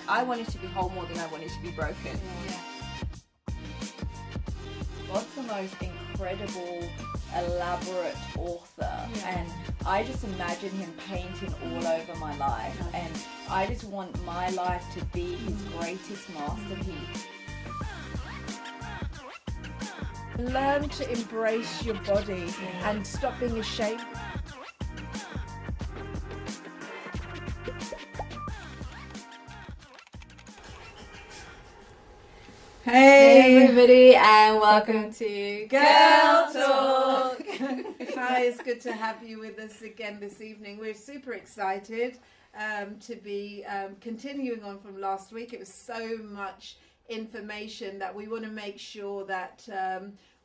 I wanted to be whole more than I wanted to be broken. God's the most incredible, elaborate author, and I just imagine him painting all over my life, and I just want my life to be his greatest masterpiece. Learn to embrace your body and stop being ashamed. Hey everybody, and welcome to Girl Talk. Hi, it's good to have you with us again this evening. We're super excited to be continuing on from last week. It was so much information that we want to make sure that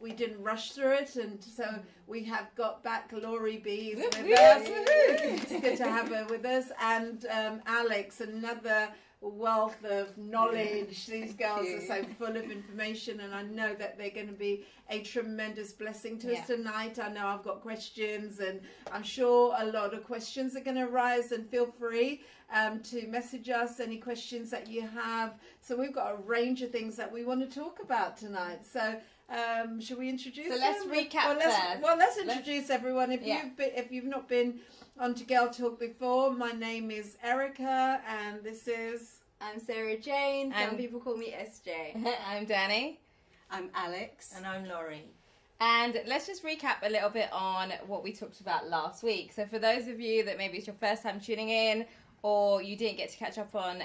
we didn't rush through it, and so we have got back Laurie B with us. It's good to have her with us, and Alex, another wealth of knowledge. These girls are so full of information, and I know that they're going to be a tremendous blessing to us tonight. I know I've got questions, and I'm sure a lot of questions are going to arise, and feel free to message us any questions that you have. So we've got a range of things that we want to talk about tonight. So should we introduce them? Let's recap let's introduce everyone. If you've not been onto Girl Talk before, my name is Erica, and this is... I'm Sarah Jane. Some people call me SJ. I'm Danny. I'm Alex. And I'm Laurie. And let's just recap a little bit on what we talked about last week. So for those of you that maybe it's your first time tuning in, or you didn't get to catch up on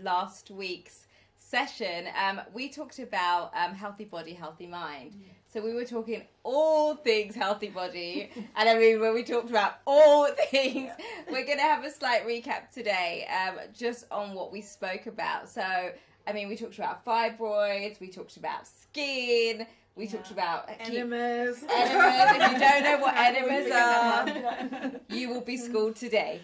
last week's session, we talked about healthy body, healthy mind. So we were talking all things healthy body, and I mean, when we talked about all things, we're going to have a slight recap today, just on what we spoke about. So, I mean, we talked about fibroids, we talked about skin, we talked about enemas. Enemas. If you don't know what enemas are, you will be schooled today.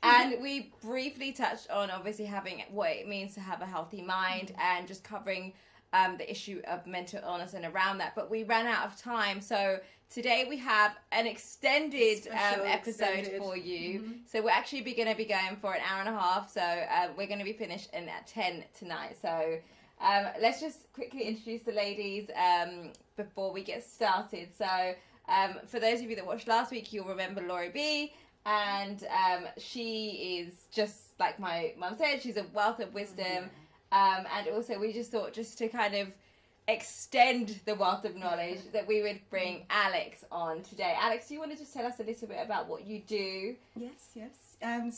And we briefly touched on obviously having what it means to have a healthy mind, and just covering the issue of mental illness and around that. But we ran out of time, so today we have an extended episode for you. So we're actually going to be going for an hour and a half. So we're going to be finished at 10 tonight. So let's just quickly introduce the ladies before we get started. So for those of you that watched last week, you'll remember Laurie B. And she is just like my mum said, she's a wealth of wisdom. And also we just thought, just to kind of extend the wealth of knowledge, that we would bring Alex on today. Alex, do you want to just tell us a little bit about what you do? Yes. I'm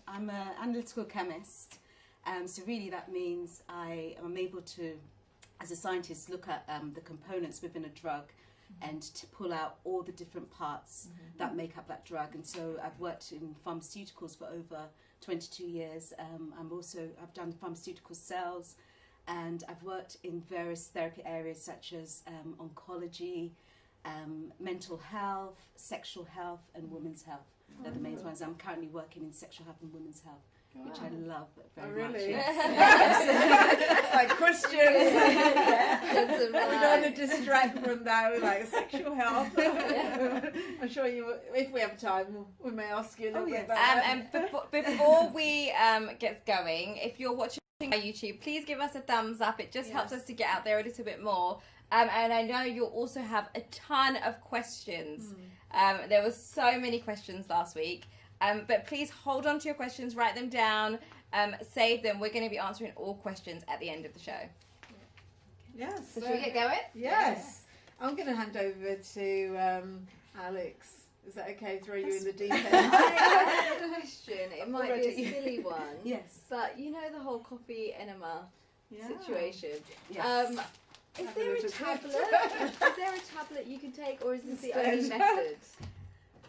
an analytical chemist. So really that means I am able to, as a scientist, look at the components within a drug and to pull out all the different parts that make up that drug. And so I've worked in pharmaceuticals for over 22 years. I've done pharmaceutical sales, and I've worked in various therapy areas such as oncology, mental health, sexual health, and women's health. They're the main ones. I'm currently working in sexual health and women's health, which I love very much. Yes. Like questions. We don't want to distract from that with like sexual health. I'm sure if we have time, we may ask you a little bit about that. And before we get going, if you're watching on YouTube, please give us a thumbs up. It just helps us to get out there a little bit more. And I know you'll also have a ton of questions. There were so many questions last week. But please hold on to your questions, write them down, save them. We're going to be answering all questions at the end of the show. Yes. So should we get going? Yes. I'm going to hand over to Alex. Is that okay? Throw you in the deep end. I have a question. It might be Already. a silly one. Yes. But you know the whole coffee enema situation. Yes. Is there a tablet you can take, or is this the only method?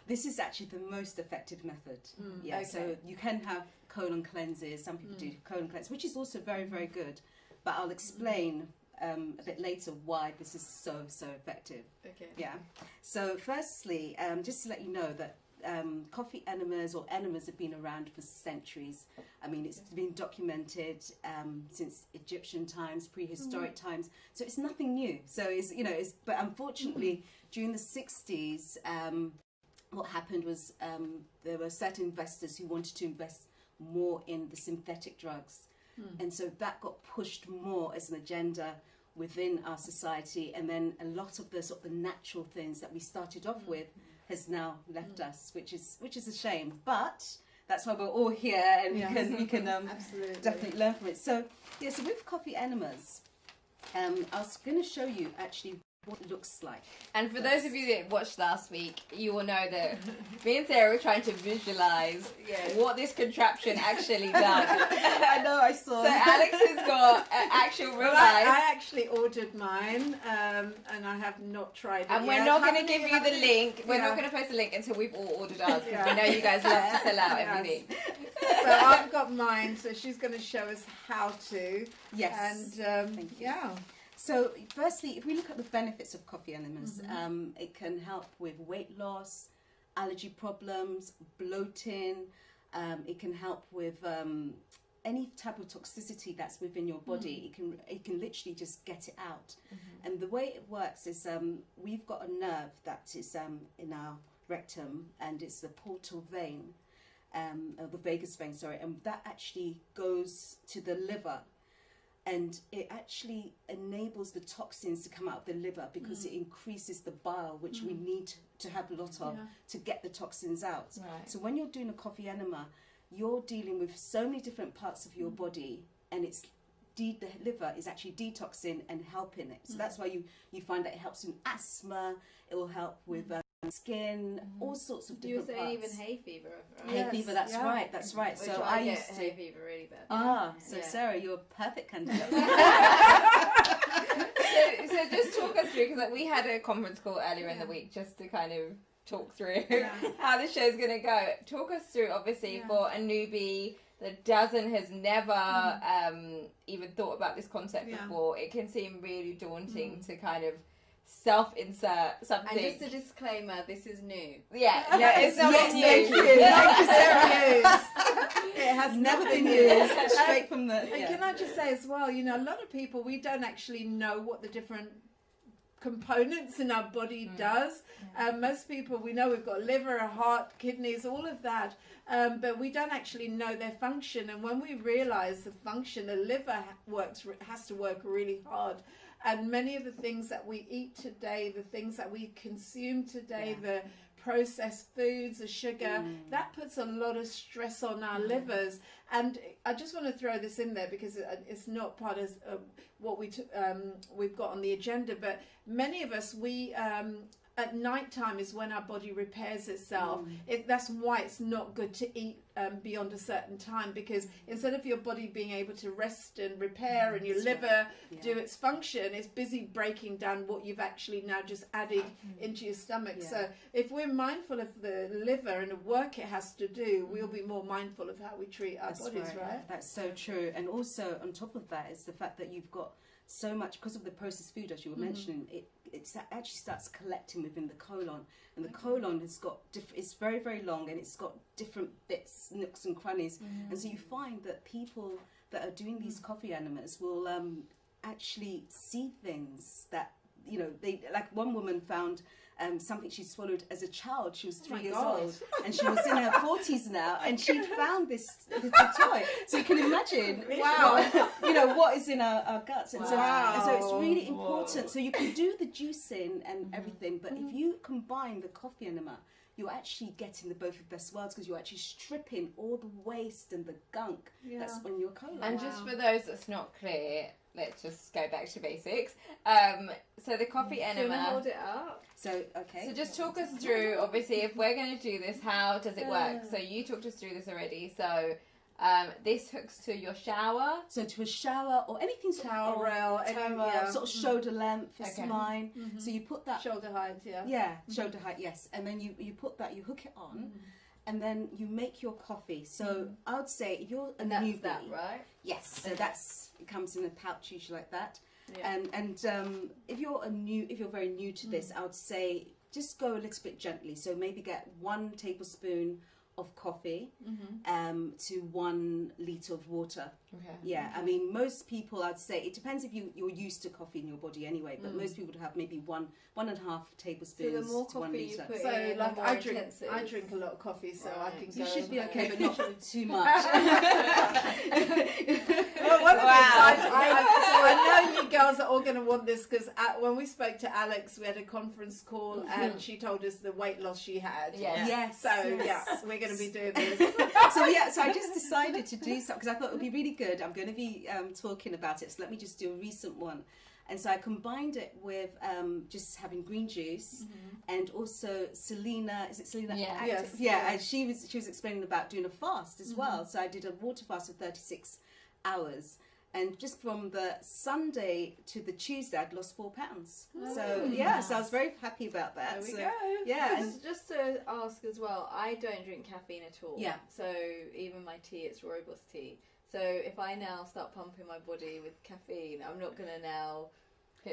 This is actually the most effective method. Okay. So you can have colon cleanses. Some people do colon cleanse, which is also very, very good. But I'll explain a bit later why this is so effective. Okay. Yeah. So firstly, just to let you know that coffee enemas have been around for centuries. I mean, it's been documented since Egyptian times, prehistoric times. So it's nothing new. So but unfortunately, during the 60s, what happened was there were certain investors who wanted to invest more in the synthetic drugs. And so that got pushed more as an agenda within our society, and then a lot of the sort of the natural things that we started off with has now left us, which is a shame. But that's why we're all here, and we can Absolutely. definitely learn from it. So so with coffee enemas, I was going to show you actually what it looks like. And for those of you that watched last week, you will know that me and Sarah were trying to visualize what this contraption actually does. I know, I saw. So Alex has got an actual real life. I actually ordered mine, and I have not tried it And yet. we're not going to give you the link. We're not going to post the link until we've all ordered ours, because we know you guys love to sell out everything. So I've got mine, so she's going to show us how to. Yes. And Thank you. yeah. So firstly, if we look at the benefits of coffee enemas, it can help with weight loss, allergy problems, bloating. It can help with any type of toxicity that's within your body. It can literally just get it out. And the way it works is we've got a nerve that is in our rectum, and it's the portal vein, the vagus vein, sorry, and that actually goes to the liver. And it actually enables the toxins to come out of the liver, because it increases the bile, which we need to have a lot of to get the toxins out. Right. So when you're doing a coffee enema, you're dealing with so many different parts of your body, and it's the liver is actually detoxing and helping it. So that's why you find that it helps in asthma. It will help with skin, all sorts of You were different saying parts. even hay fever, right? Hay fever, that's right, that's right. Which So I used get to. hay fever really bad. So Yeah. Sarah, you're a perfect candidate. So just talk us through, because like, we had a conference call earlier in the week just to kind of talk through how the show's going to go. Talk us through, obviously, for a newbie that has never even thought about this concept before. It can seem really daunting to kind of self-insert something. And just a disclaimer, this is new. It's not Yes, new. thank you. Thank you, Sarah. It has Never not been been used. used. Straight from the. And can I just say as well, you know, a lot of people, we don't actually know what the different components in our body does. Most people, we know we've got liver, a heart, kidneys, all of that, but we don't actually know their function. And when we realize the function, the liver has to work really hard. And many of the things that we eat today, the things that we consume today, the processed foods, the sugar, that puts a lot of stress on our livers. And I just want to throw this in there, because it's not part of what we've got on the agenda, but many of us, at night time is when our body repairs itself. That's why it's not good to eat beyond a certain time, because instead of your body being able to rest and repair and your liver do its function, it's busy breaking down what you've actually now just added into your stomach. So if we're mindful of the liver and the work it has to do, we'll be more mindful of how we treat our bodies, right? That's so true. And also on top of that is the fact that you've got so much, because of the processed food, as you were mentioning, it actually starts collecting within the colon, and the colon has got it's very, very long, and it's got different bits, nooks and crannies, and so you find that people that are doing these coffee enemas will actually see things that, you know, they, like one woman found something she swallowed as a child. She was 3 years old, and she was in her 40s now, and she found this little toy. So you can imagine, you know, what is in our guts. And so it's really important. So you can do the juicing and everything, but if you combine the coffee enema, you're actually getting the both of best worlds, because you're actually stripping all the waste and the gunk that's on your colon. And just for those that's not clear, let's just go back to basics. So the coffee enema. Do you want to hold it up? So, okay. So just talk us through, obviously, if we're going to do this, how does it work? So you talked us through this already. So this hooks to your shower. So to a shower or anything sort of Towel rail, sort of shoulder length is fine. So you put that shoulder height, shoulder height, yes, and then you put that, you hook it on, and then you make your coffee. So I would say if you're a newbie, That's that, right? yes, so it comes in a pouch usually like that. Yeah. And if you're very new to this, I would say just go a little bit gently. So maybe get 1 tablespoon of coffee to 1 litre of water. Okay. Yeah, I mean, most people, I'd say, it depends if you're used to coffee in your body anyway, but most people would have maybe 1.5 tablespoons So the more to 1 coffee you litre. put So in, like the more I intensive. drink a lot of coffee, so I can go. You should be okay, but not too much. Well, one of the things I know you girls are all going to want this because when we spoke to Alex, we had a conference call and she told us the weight loss she had. Yeah. Yes. So yes, we're going to be doing this. So I just decided to do something because I thought it would be really good. I'm going to be talking about it, so let me just do a recent one. And so I combined it with just having green juice and also Selena. Is it Selena? Yeah. Yes. Yeah. And she was explaining about doing a fast as well. So I did a water fast of 36 hours. And just from the Sunday to the Tuesday, I'd lost 4 pounds. So yeah, so I was very happy about that. There we So, go. yeah, and Just to ask as well, I don't drink caffeine at all. Yeah. So even my tea, it's rooibos tea. So if I now start pumping my body with caffeine, I'm not going to now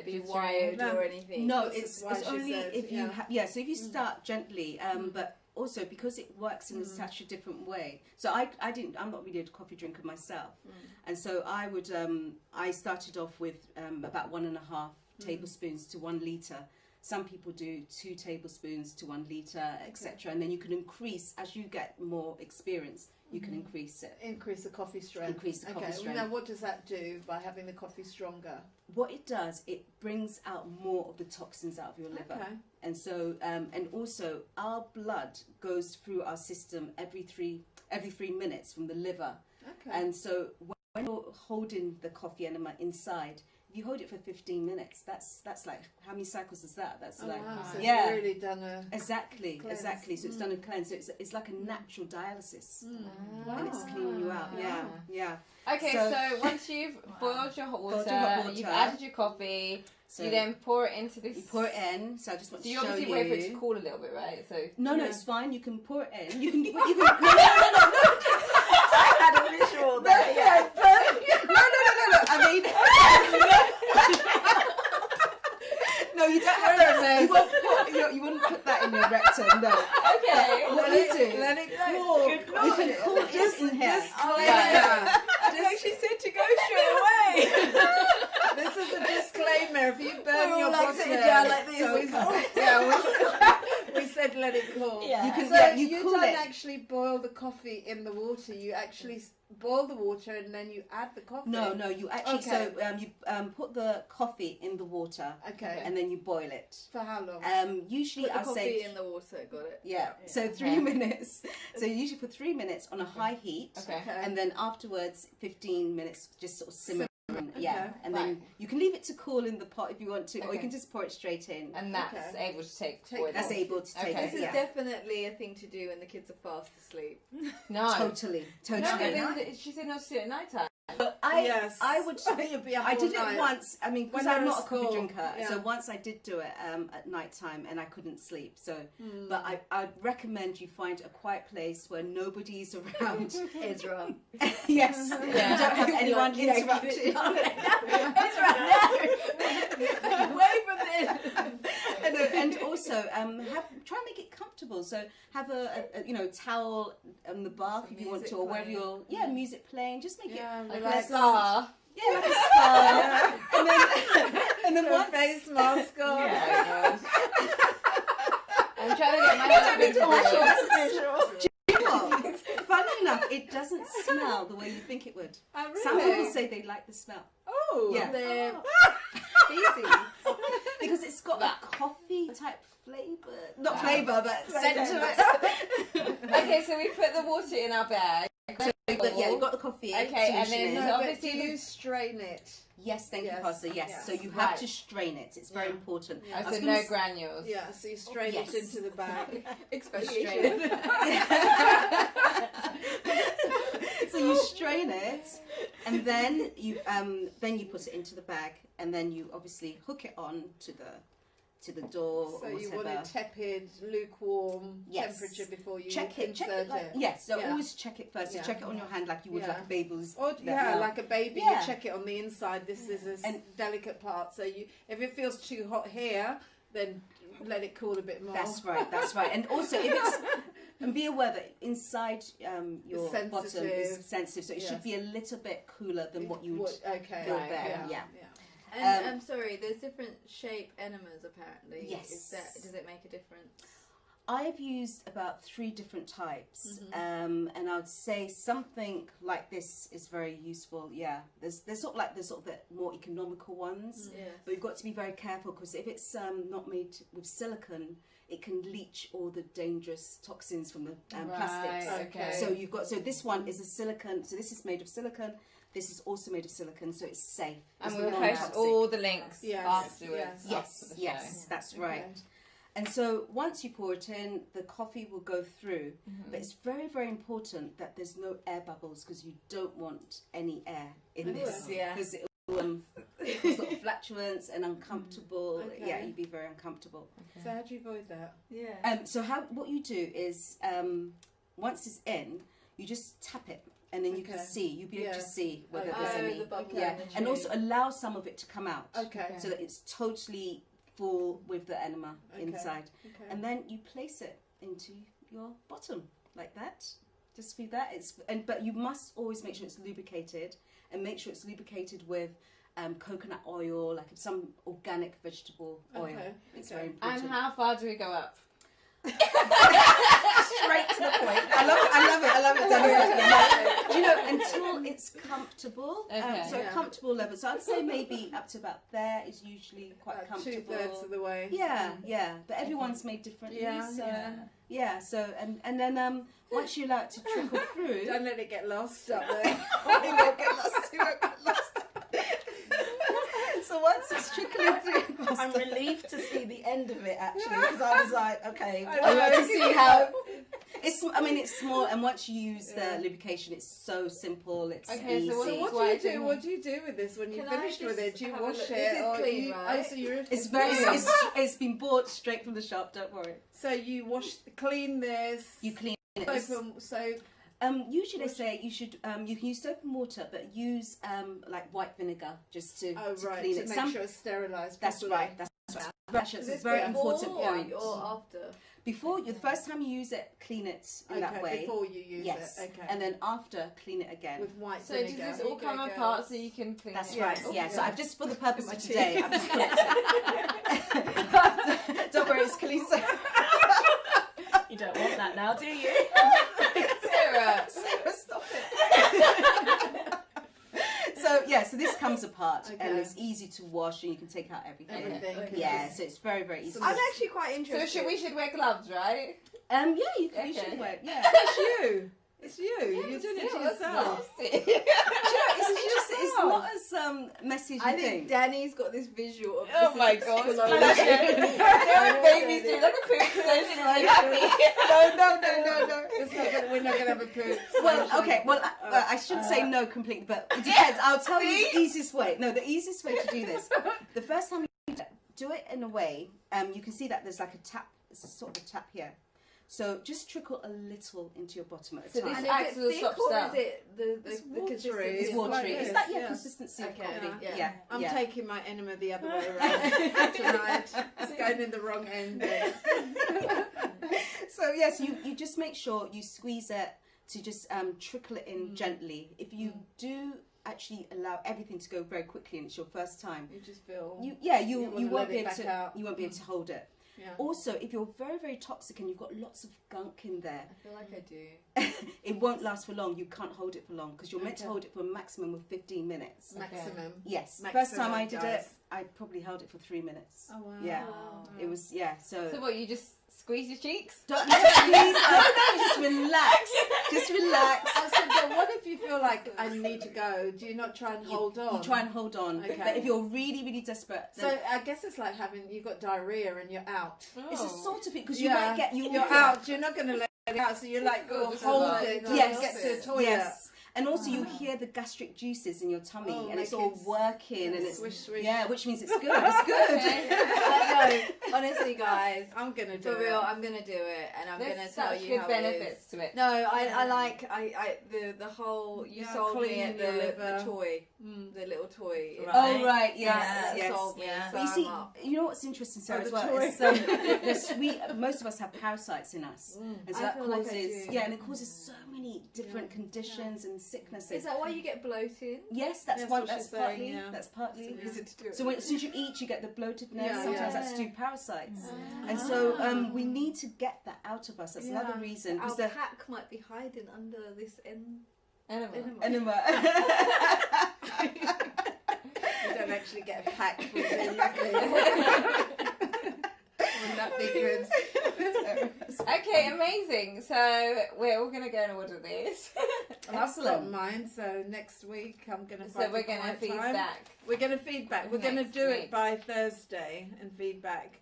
be wired No. or anything. no, This it's is why she only said, if you so if you start gently, Mm. but also because it works in such a different way. So I'm not really a coffee drinker myself, and so I would I started off with about 1.5 tablespoons to 1 litre. Some people do 2 tablespoons to 1 litre, etc. And then you can increase as you get more experience. You can increase it. Increase the coffee strength. Increase the coffee strength. Now, what does that do by having the coffee stronger? What it does, it brings out more of the toxins out of your liver. Okay. And so, and also, our blood goes through our system every three minutes from the liver. Okay. And so, when you're holding the coffee enema inside, if you hold it for 15 minutes, that's like, how many cycles is that? That's Oh, like, wow. So yeah. it's really done a Exactly. cleanse. So it's done a cleanse. So it's like a natural dialysis, Wow. and it's cleaning you out. Yeah, yeah. Okay, so once you've boiled your hot water, you've added your coffee, So you then pour it into this. you pour it in. So I just want So to you show obviously you. wait for it to cool a little bit, right? So No, it's fine. You can pour it in. You can. No. I had a visual there. Yeah. No. I mean, no, you don't have to. You wouldn't put that in your rectum. No. okay. What you do? Let it cool. You can cool this in here. Disclaimer. She said to go straight away. This is a disclaimer. If you burn We're your all like bottom, sitting down like this. we said let it cool. Yeah. You can. So Yeah, you you cool don't it. actually boil the coffee in the water. You actually boil the water and then you add the coffee. No, you actually. Okay. So you put the coffee in the water, Okay. and then you boil it. For how long? Usually Put the I coffee say. in the water. Got it. Yeah. So 3 Okay. minutes. So you usually put 3 minutes on a high heat. Okay. And then afterwards, 15 minutes, just sort of simmer. Yeah, Okay. and then you can leave it to cool in the pot if you want to, or you Okay. can just pour it straight in. And that's Okay. able to take. That's able to take Okay. it. This is Yeah. definitely a thing to do when the kids are fast asleep. No. Totally. No, but then she said not to do it at night time. Yes. I would. You'd be up I all did it night. once. I mean, because When I'm they're not a at coffee school, drinker, yeah. so once I did do it at night time, and I couldn't sleep. So, but I'd recommend you find a quiet place where nobody's around. Ezra. Yes, Yeah. you don't have anyone interrupting. Wait for this. and also try and make it comfortable. So have a towel on the bath Some if you want to, music or wherever playing. you're music playing. Just make Yeah, it Like relax. a spa. like a spa. and then Put a once face mask on. Yeah, I'm trying to get my husband to do it. funny enough, it doesn't smell the way you think it would. Oh, really? Some people say they like the smell. Oh. Yeah. They're easy. Because it's got That. a coffee type flavour. Not Wow. flavour, but scent to it. Okay, so we put the water in our bag. But yeah, you've got the coffee. Okay, and solution then in. No, but obviously do the- you strain it? Yes, thank Yes. you, Pastor. Yes. Yes. So you have Right. to strain it. It's very Yeah. important. Yeah. I I was said gonna no granules. Yeah, so you strain Yes. it into the bag. Exfoliation. So you strain it, and then you put it into the bag, and then you obviously hook it on to the door So or you whatever. want a tepid, lukewarm Yes. temperature before you check it insert like, it. yes. So Yeah. always check it first. So Yeah. check it on your hand like you would Yeah. like a baby's. Or yeah, like a baby, Yeah. you check it on the inside. This is a And- delicate part. So if it feels too hot here, then let it cool a bit more. That's right. And also, if it's And be aware that inside your It's bottom is sensitive, so it should be a little bit cooler than what you would feel there. Yeah. And I'm sorry, there's different shape enemas apparently. Yes. Does it make a difference? I've used about 3 different types, and I would say something like this is very useful. Yeah, there's sort of the more economical ones, but you've got to be very careful because if it's not made with silicone, it can leach all the dangerous toxins from the plastics. Okay. So this one is a silicone. So this is made of silicone. This is also made of silicone, so it's safe. And we'll post all the links afterwards. Yes, that's right. And so once you pour it in, the coffee will go through. But it's very, very important that there's no air bubbles because you don't want any air in this. Because it will cause sort of flatulence and uncomfortable. Yeah, you'd be very uncomfortable. So how do you avoid that? So what you do is once it's in, you just tap it. And then you can see, you'll be able to see whether there's any. And also allow some of it to come out. So that it's totally full with the enema inside. And then you place it into your bottom like that. Just feed that. But you must always make sure it's lubricated, and make sure it's lubricated with coconut oil, like some organic vegetable oil. It's very important. And how far do we go up? Straight to the point. I love it. You know, until it's comfortable. So a comfortable level. So I'd say maybe up to about there is usually quite comfortable. 2/3 of the way. Yeah. But everyone's made differently. So and then once you allow it to trickle through, Don't let it get lost up there. You won't get lost. So once it's trickling through, I'm relieved to see the end of it actually, because I was like, okay, I like to see how. It's small, and once you use the lubrication, it's so simple. It's easy. So what do you do with this when you're finished with it? Do you wash it, or clean, you? right? Oh, so you're. It's very. It's been bought straight from the shop. Don't worry. So you clean this. You clean it. Soap. Usually they say you should you can use soap and water, but use like white vinegar just to clean it. To make sure it's sterilised. That's right. It's a very important point. Or after? Before the first time you use it, clean it in that way. Before you use it. Okay. And then after, clean it again. With white So vinegar. does this all come apart so you can clean That's it? right. Yeah. So I've just for the purpose of today, I've just put it. Don't worry, it's clean. you don't want that now, do you? Sarah, stop it. So this comes apart and it's easy to wash, and you can take out everything. Yeah, so it's very, very easy. I'm actually quite interested. So we should wear gloves, right? Yeah, you should wear. Yeah, It's you. It's you. You're doing it to yourself. it's not as messy as you I think Danny's got this visual of Oh my god. You know babies do like a poop station like happy. No. We're not gonna have a poo. Well, okay. Well, I shouldn't say no completely, but it depends. I'll tell you the easiest way. No, the easiest way to do this. The first time you do it in a way, you can see that there's like a tap. It's a sort of a tap here. So just trickle a little into your bottom at a time. And is it thick or is it the consistency? It's watery. It's that consistency of coffee. Yeah. I'm taking my enema the other way around tonight. It's going in the wrong end. So you just make sure you squeeze it to just trickle it in gently. If you do actually allow everything to go very quickly and it's your first time, You just feel. You won't be able to hold it. Yeah. Also, if you're very, very toxic and you've got lots of gunk in there, I feel like I do. it won't last for long. You can't hold it for long because you're meant to hold it for a maximum of 15 minutes. Maximum. Yes. Maximum, First time I did it, I probably held it for 3 minutes. Oh wow. Yeah. It was So what, you just squeeze your cheeks? don't just relax. Just relax. But what if you feel like I need to go? Do you not try and hold on? You try and hold on. Okay. But if you're really, really desperate, then So I guess it's like you've got diarrhea and you're out. it's a sort of it because you might get You're out. You're not going to let it out, so you're like Good. hold it. Yes. Get to the toilet. Yes. And also you hear the gastric juices in your tummy and it's all working and it's swish, swish. which means it's good. It's good. Honestly, guys, I'm gonna do for real, I'm gonna do it, and I'm There's gonna tell such you good how benefits it is. to it. No, I like the whole. You sold me cleaning at your the liver. toy, the little toy. Right. Oh right, yes, That yes. sold me. Yeah. So But you I'm see, up. you know what's interesting, Sarah, Oh, as the well, toy. is most of us have parasites in us, and so I that feel like I causes, do. and it causes so many different conditions and sicknesses. Is that why you get bloated? Yes, that's That's one. what That's she's saying, partly. yeah. That's partly. It's easy to do it. So as soon as you eat, you get the bloatedness. Yeah, Sometimes yeah. that's due to parasites, Ah. and so we need to get that out of us. That's another reason. Our Because the pack might be hiding under this Enema. enema. You don't actually get a pack for it, luckily. Wouldn't that be good? Okay, amazing. So we're all gonna go and order these. I've got mine, so next week I'm going to So we're gonna feedback. We're going to feedback. We're going to Next do week. it by Thursday and feedback.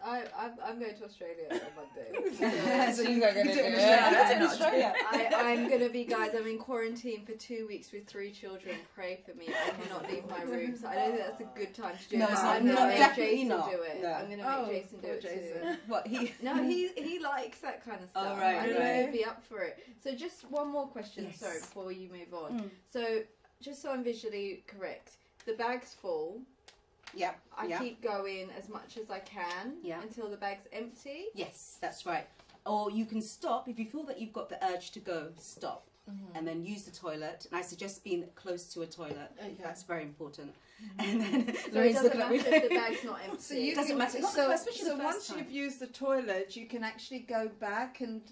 I'm going to Australia on Monday. So you are gonna do it. Yeah. Australia. I'm going to be, guys, I'm in quarantine for 2 weeks with 3 children. Pray for me. I cannot leave my room. So I don't think that's a good time to do it. No, it's I'm not. going to make Definitely Jason not. do it. No. I'm going to make Jason do poor it Jason. too. What he? No, he likes that kind of stuff. Oh, right, I think right. he'd be up for it. So just one more question, Yes. sorry, before you move on. Mm. So just so I'm visually correct, the bag's full. Yeah. I yeah. keep going as much as I can Yeah. until the bag's empty. Yes, that's right. Or you can stop if you feel that you've got the urge to go. Stop. And then use the toilet. And I suggest being close to a toilet. Okay. That's very important. And then So it doesn't matter if the bag's not empty. So you doesn't can- matter. Not the So, first, especially so the once first time. you've used the toilet, you can actually go back and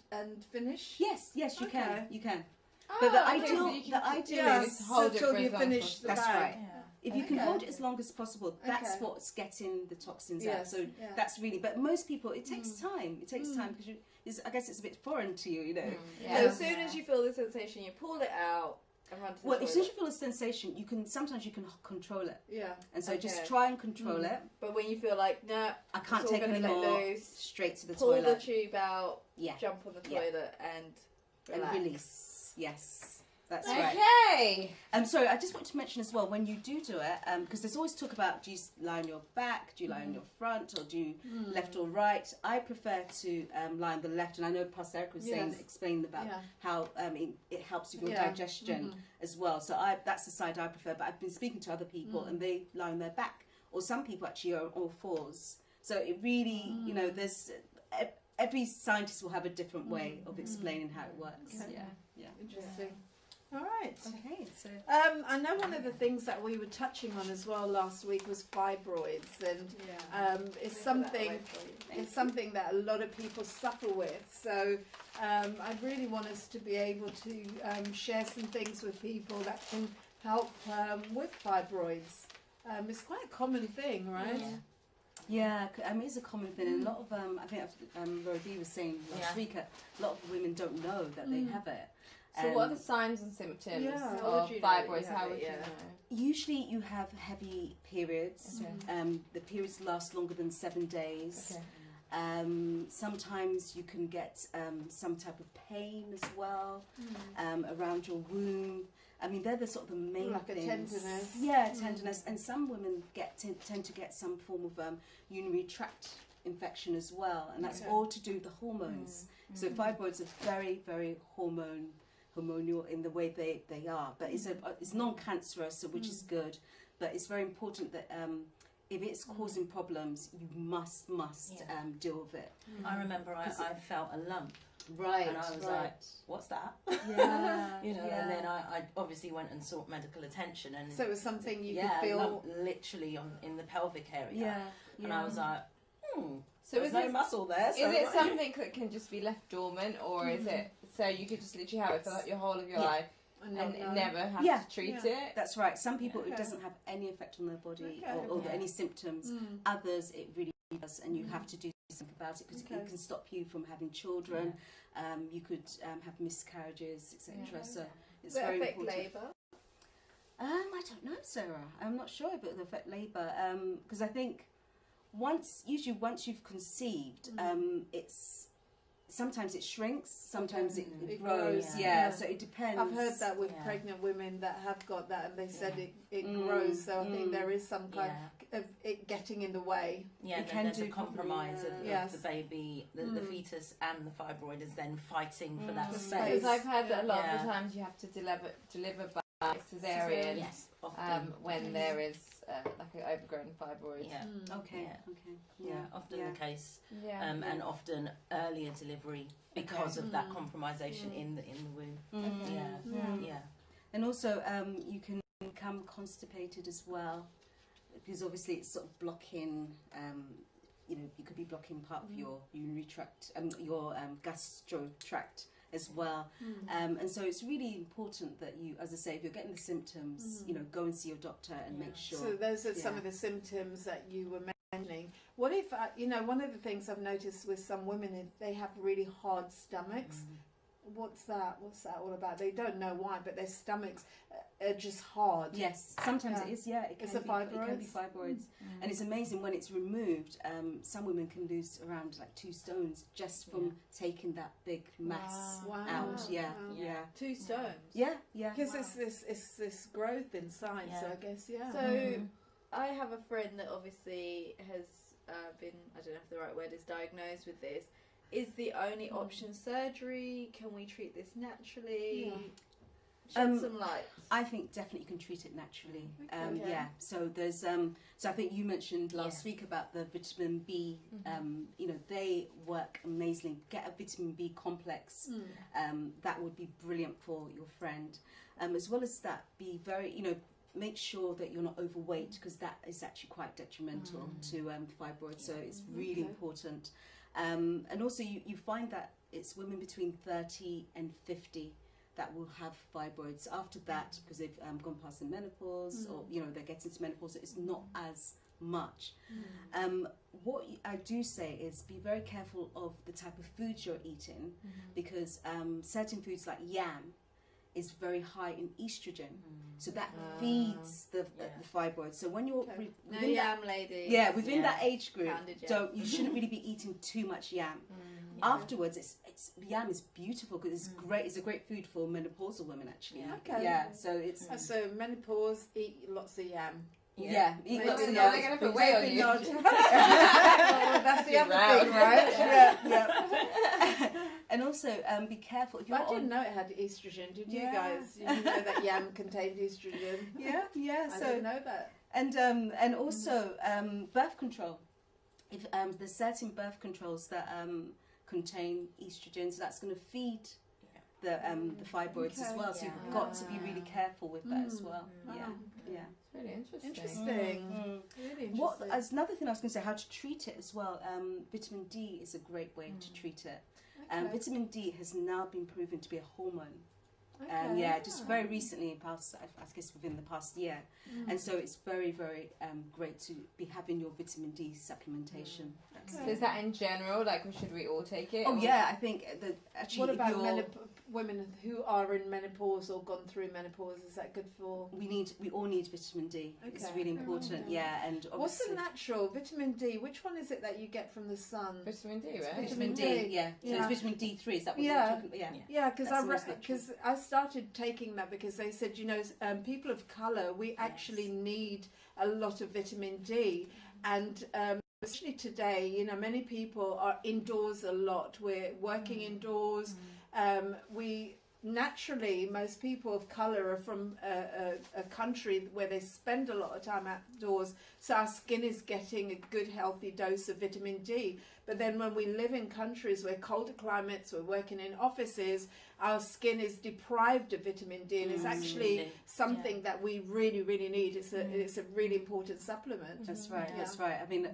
finish. Yes, yes, you Okay. can. You can. Oh, But the okay, ideal, so you can the ideal Yeah, is hold it until for you as long as finish the That's bag. right. If you can Okay. hold it as long as possible, that's Okay. what's getting the toxins out. Yes, So yeah. that's really. But most people, it takes time. It takes time because I guess it's a bit foreign to you, you know. Yeah. So as soon as you feel the sensation, you pull it out and run to the Well, as soon as toilet. you feel a sensation, you can sometimes you can control it, Yeah. and so just Okay. try and control it. But when you feel like, no, I can't it's all take gonna any let more. loose, Straight to the pull the toilet. tube out, Yeah, jump on the Yeah. toilet and and relax. release. Yes, that's right. Okay. Sorry, I just want to mention as well when you do it, because there's always talk about do you lie on your back, do you lie on your front, or do you left or right? I prefer to lie on the left, and I know Pastor Eric was saying, Yes. explaining about Yeah. how it helps with your Yeah. digestion as well. So that's the side I prefer. But I've been speaking to other people, and they lie on their back, or some people actually are on all fours. So it really, you know, there's every scientist will have a different way of explaining how it works. Okay. Yeah. Interesting. All right. Okay. So. I know one of the things that we were touching on as well last week was fibroids, and it's something that a lot of people suffer with. So I really want us to be able to share some things with people that can help with fibroids. It's quite a common thing, right? Yeah, I mean, it's a common thing, and a lot of I think Rodi was saying last week, a lot of women don't know that they have it. So what are the signs and symptoms Yeah. How of would you know fibroids? you have How it, would you yeah. know? Usually, you have heavy periods. Okay. The periods last longer than 7 days. Okay. Sometimes you can get some type of pain as well around your womb. I mean, they're the sort of the main Like a things. tenderness. Yeah, tenderness, and some women tend to get some form of urinary tract infection as well, and that's Okay. all to do with the hormones. So fibroids are very, very hormonal in the way they are, but it's non-cancerous, so which is good. But it's very important that if it's causing problems, you must deal with it. I remember I felt a lump, Right. and I was like, "What's that?" Yeah. You know, and then I obviously went and sought medical attention, and So it was something you yeah, could feel. lump literally in the pelvic area, and I was like, So there's is no it muscle there. is So it something that can just be left dormant, or is it so you could just literally have it for like your whole of your Yeah. life and never have Yeah. to treat Yeah. it? That's right. Some people Okay. it doesn't have any effect on their body Okay. or Okay. any symptoms. Others it really does, and you have to do something about it because Okay. it can stop you from having children. You could have miscarriages, etc. So it's Does it very affect important. labour? I don't know, Sarah. I'm not sure if it will affect labour because I think once you've conceived, it's sometimes it shrinks, sometimes it It grows. grows, Yeah. yeah. So it depends. I've heard that with Yeah. pregnant women that have got that, and they said Yeah. it grows. So I think there is some kind Yeah. of it getting in the way. Yeah, It then can there's a do compromise of Yes. the baby, the fetus and the fibroid is then fighting for that For space. space. Because I've heard that a lot of Yeah. the times you have to deliver by cesarean Yes, often. when there is like an overgrown fibroid. Yeah, Okay. Yeah. Okay. yeah, often Yeah. the case, Yeah. and often earlier delivery because of that compromisation in the womb. Yeah. And also, you can become constipated as well, because obviously it's sort of blocking. You could be blocking part of your urinary tract, your gastro tract as well. And so it's really important that you, as I say, if you're getting the symptoms, go and see your doctor and make sure. So those are some Yeah. of the symptoms that you were mentioning. What if, one of the things I've noticed with some women is they have really hard stomachs. What's that all about? They don't know why, but their stomachs are just hard. Yes, sometimes Yeah. it is. Yeah, it can It's a be. It can be fibroids? fibroids, and it's amazing when it's removed. Some women can lose around like 2 stones just from taking that big mass Wow. out. Yeah, Wow. yeah, 2 stones. yeah, yeah. Because it's this growth inside, so Yeah. I guess, yeah. So I have a friend that obviously has been, I don't know if the right word is, diagnosed with this. Is the only option surgery? Can we treat this naturally? Yeah. Shed some light. I think definitely you can treat it naturally. Okay. Yeah. So there's so I think you mentioned last week about the vitamin B. They work amazingly. Get a vitamin B complex. That would be brilliant for your friend. As well as that, be very make sure that you're not overweight, because that is actually quite detrimental to fibroids. So it's really important. And also you find that it's women between 30 and 50 that will have fibroids. After that, because they've gone past the menopause, or they're getting to menopause, it's not as much. What I do say is be very careful of the type of foods you're eating, because certain foods like yam is very high in estrogen, so that feeds the fibroids. So when you're No within yam lady. within that age group, Pounded yam. you shouldn't really be eating too much yam. Afterwards, yam is beautiful because it's great. It's a great food for menopausal women, actually. Okay. Yeah, so it's So menopause, eat lots of yam. eat lots of Maybe Now yam. they're going to put weight on Maybe you. not. Well, that's the other thing, right? Yeah. And also be careful if you're But I didn't on. know it had estrogen. Did you Yeah. guys? Did you know that yam contained estrogen? Yeah. I So didn't know that. and also birth control. If there's certain birth controls that contain estrogen, so that's going to feed the fibroids as Okay. well. So you've got to be really careful with that as well. Yeah. It's really interesting. Interesting. Really What interesting. as another thing I was going to say, how to treat it as well. Vitamin D is a great way to treat it. Okay. Vitamin D has now been proven to be a hormone. Okay. Just very recently, I guess within the past year, and so it's very, very great to be having your vitamin D supplementation. So is that in general? Like, should we all take it? Oh or- yeah, I think that actually, What if about you're, women who are in menopause or gone through menopause? Is that good for? we all need vitamin D. It's Okay. really important. Yeah, and What's the obviously natural vitamin D? Which one is it that you get from the sun? Vitamin D, right? vitamin D. D. Yeah, so Yeah. it's vitamin D3. Is that what Yeah. you're talking about? Yeah. Yeah, because That's the most natural. I started taking that because they said, people of colour, we actually need a lot of vitamin D, and especially today, many people are indoors a lot. We're working indoors. We naturally, most people of colour are from a country where they spend a lot of time outdoors, so our skin is getting a good healthy dose of vitamin D. But then when we live in countries where colder climates, we're working in offices, our skin is deprived of vitamin D, and it's actually something that we really, really need. It's a really important supplement. That's right. Yeah. That's right. I mean,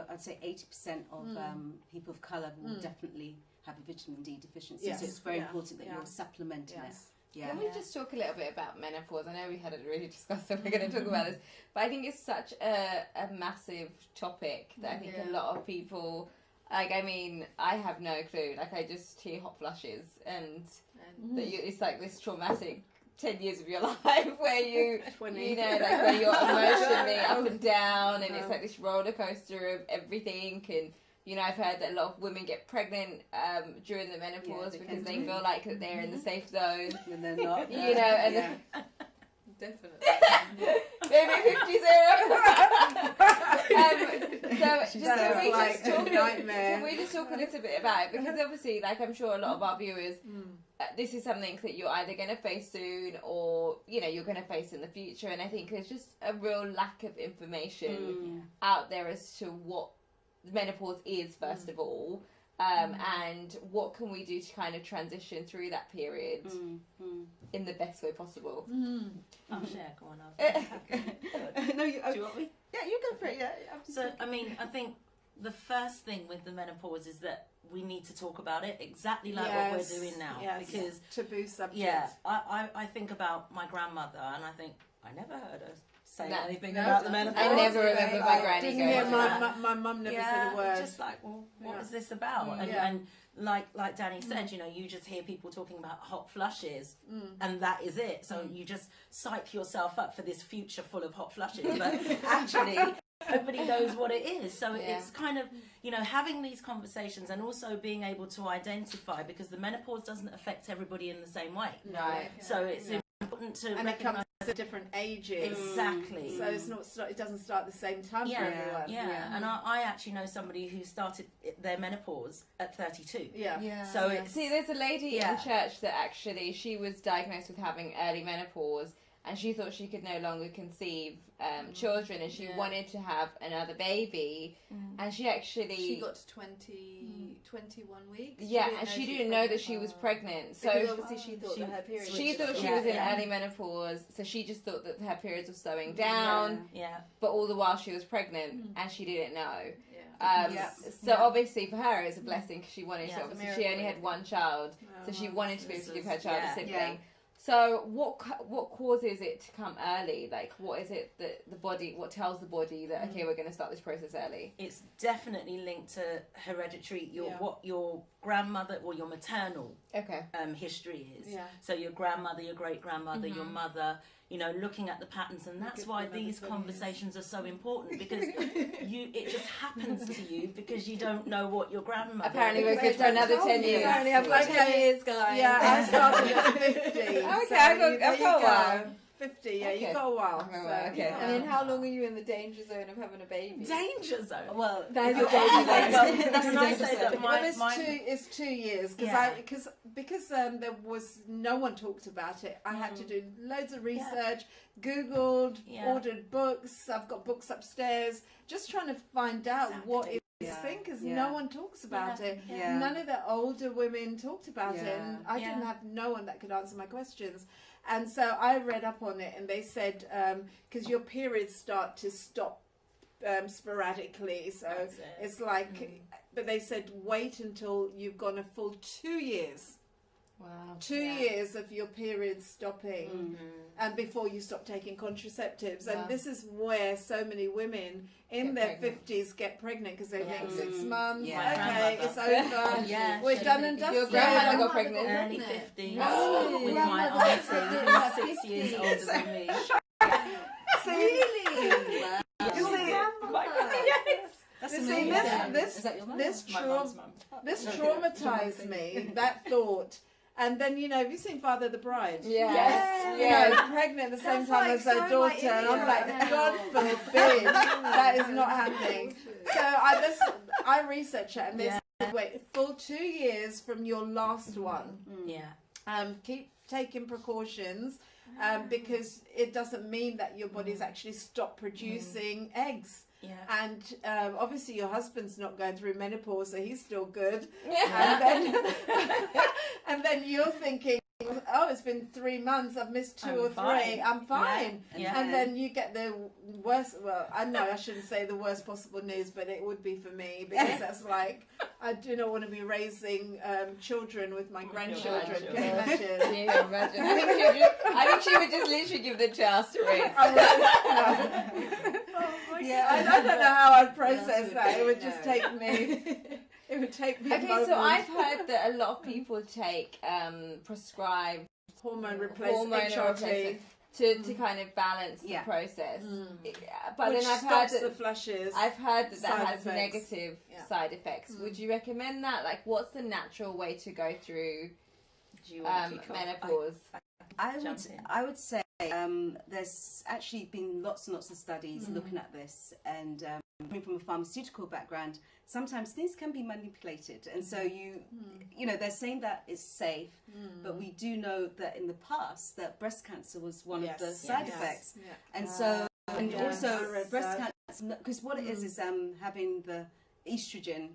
I'd say 80% of people of colour will definitely have a vitamin D deficiency. Yes. So it's very Yeah. important that Yeah. you're supplementing Yes. it. Yeah. Can we just talk a little bit about menopause? I know we hadn't really discussed that we're going to talk about this, but I think it's such a massive topic that I think a lot of people, I have no clue. Like, I just hear hot flushes, and it's like this traumatic 10 years of your life where you, 20. like where you're emotionally up and down, and it's like this roller coaster of everything, and You know, I've heard that a lot of women get pregnant during the menopause because they feel like that they're in the safe zone. And they're not. You know, and Definitely. maybe 50-0. So can we just talk a little bit about it? Because obviously, like I'm sure a lot of our viewers, this is something that you're either going to face soon or, you know, you're going to face in the future. And I think there's just a real lack of information out there as to what menopause is, first of all. And what can we do to kind of transition through that period in the best way possible? I'll share. Go on. No, Do you want me? Yeah, you go for it. Yeah. So, I mean, I think the first thing with the menopause is that we need to talk about it exactly like what we're doing now. Yes. Because taboo subject. Yeah, I think about my grandmother, and I think I never heard her say anything No, about the menopause. I never remember my granny Didn't going hear on that. my mum never said a word. Just like, well, what is this about? And like Danny said, you know, you just hear people talking about hot flushes, and that is it. So you just psych yourself up for this future full of hot flushes, but actually nobody knows what it is. So it's kind of, you know, having these conversations and also being able to identify, because the menopause doesn't affect everybody in the same way. Right. So it's important to and it comes recognise at different ages. exactly. So it's not. It doesn't start at the same time for everyone. Yeah. And I actually know somebody who started their menopause at 32. Yeah. So it's See, there's a lady in church that actually, she was diagnosed with having early menopause, and she thought she could no longer conceive children, and she wanted to have another baby, and she got to 21 weeks. She didn't know that she was pregnant. So because obviously she thought that her period. she thought she was in early menopause, so she just thought that her periods were slowing down. But all the while she was pregnant, and she didn't know. So obviously for her it's a blessing, because she wanted to. Obviously she only had one child, so she wanted to be able to give her child a sibling. So what causes it to come early? Like, what is it that what tells the body that, okay, we're going to start this process early? It's definitely linked to hereditary, what your grandmother or your maternal history is. So your grandmother, your great-grandmother, your mother, you know, looking at the patterns, and that's why these conversations are so important, because it just happens to you because you don't know what your grandmother. Apparently we're good for another 10 years. Apparently I've got 10 years, guys. Yeah, I started at 50. Okay, so I've got a while. 50, you got a while. Okay. And then how long are you in the danger zone of having a baby? Danger zone. Well, That's the a danger zone. That's Can the I danger say zone. that my It's 2 years because there was no one talked about it. I had to do loads of research, Googled, ordered books. I've got books upstairs, just trying to find out what is this thing, because no one talks about it. None of the older women talked about it, and I didn't have no one that could answer my questions. And so I read up on it, and they said because your periods start to stop sporadically, so it's like, but they said wait until you've gone a full 2 years. Wow. 2 years of your periods stopping, and before you stop taking contraceptives. And this is where so many women in their 50s get pregnant, because they think 6 months, okay, it's over, we're done and dusted. Your grandmother got pregnant. Early 50s with my auntie, who's 6 years older than me. Really? You see, That's you see, amazing. this traumatized me, that thought. And then, you know, have you seen Father of the Bride? Yes. You know, pregnant at the same time as her daughter. And I'm like, God forbid, that is not happening. So I researched it, and they said, wait, full 2 years from your last one. Keep taking precautions, because it doesn't mean that your body's actually stopped producing eggs. And obviously your husband's not going through menopause, so he's still good. And then you're thinking, oh, it's been 3 months, I've missed 2 or 3, I'm fine. And then you get the worst, well, I know I shouldn't say the worst possible news, but it would be for me, because that's like, I do not want to be raising children with my grandchildren. Can you imagine? Can you imagine? I think she would just literally give the child to raise. I don't know how I'd process that. It would just take me. It would take me. Okay, so I've heard that a lot of people take prescribed hormone replacement. to kind of balance the process. But Which then I've stops heard the flushes. I've heard that side has effects. negative side effects. Would you recommend that? Like, what's the natural way to go through Do you want to kick off? menopause? I would say there's actually been lots and lots of studies looking at this, and coming from a pharmaceutical background, sometimes things can be manipulated, and so you know, they're saying that it's safe, but we do know that in the past that breast cancer was one of the side effects, and so and also breast cancer, because what it is having the estrogen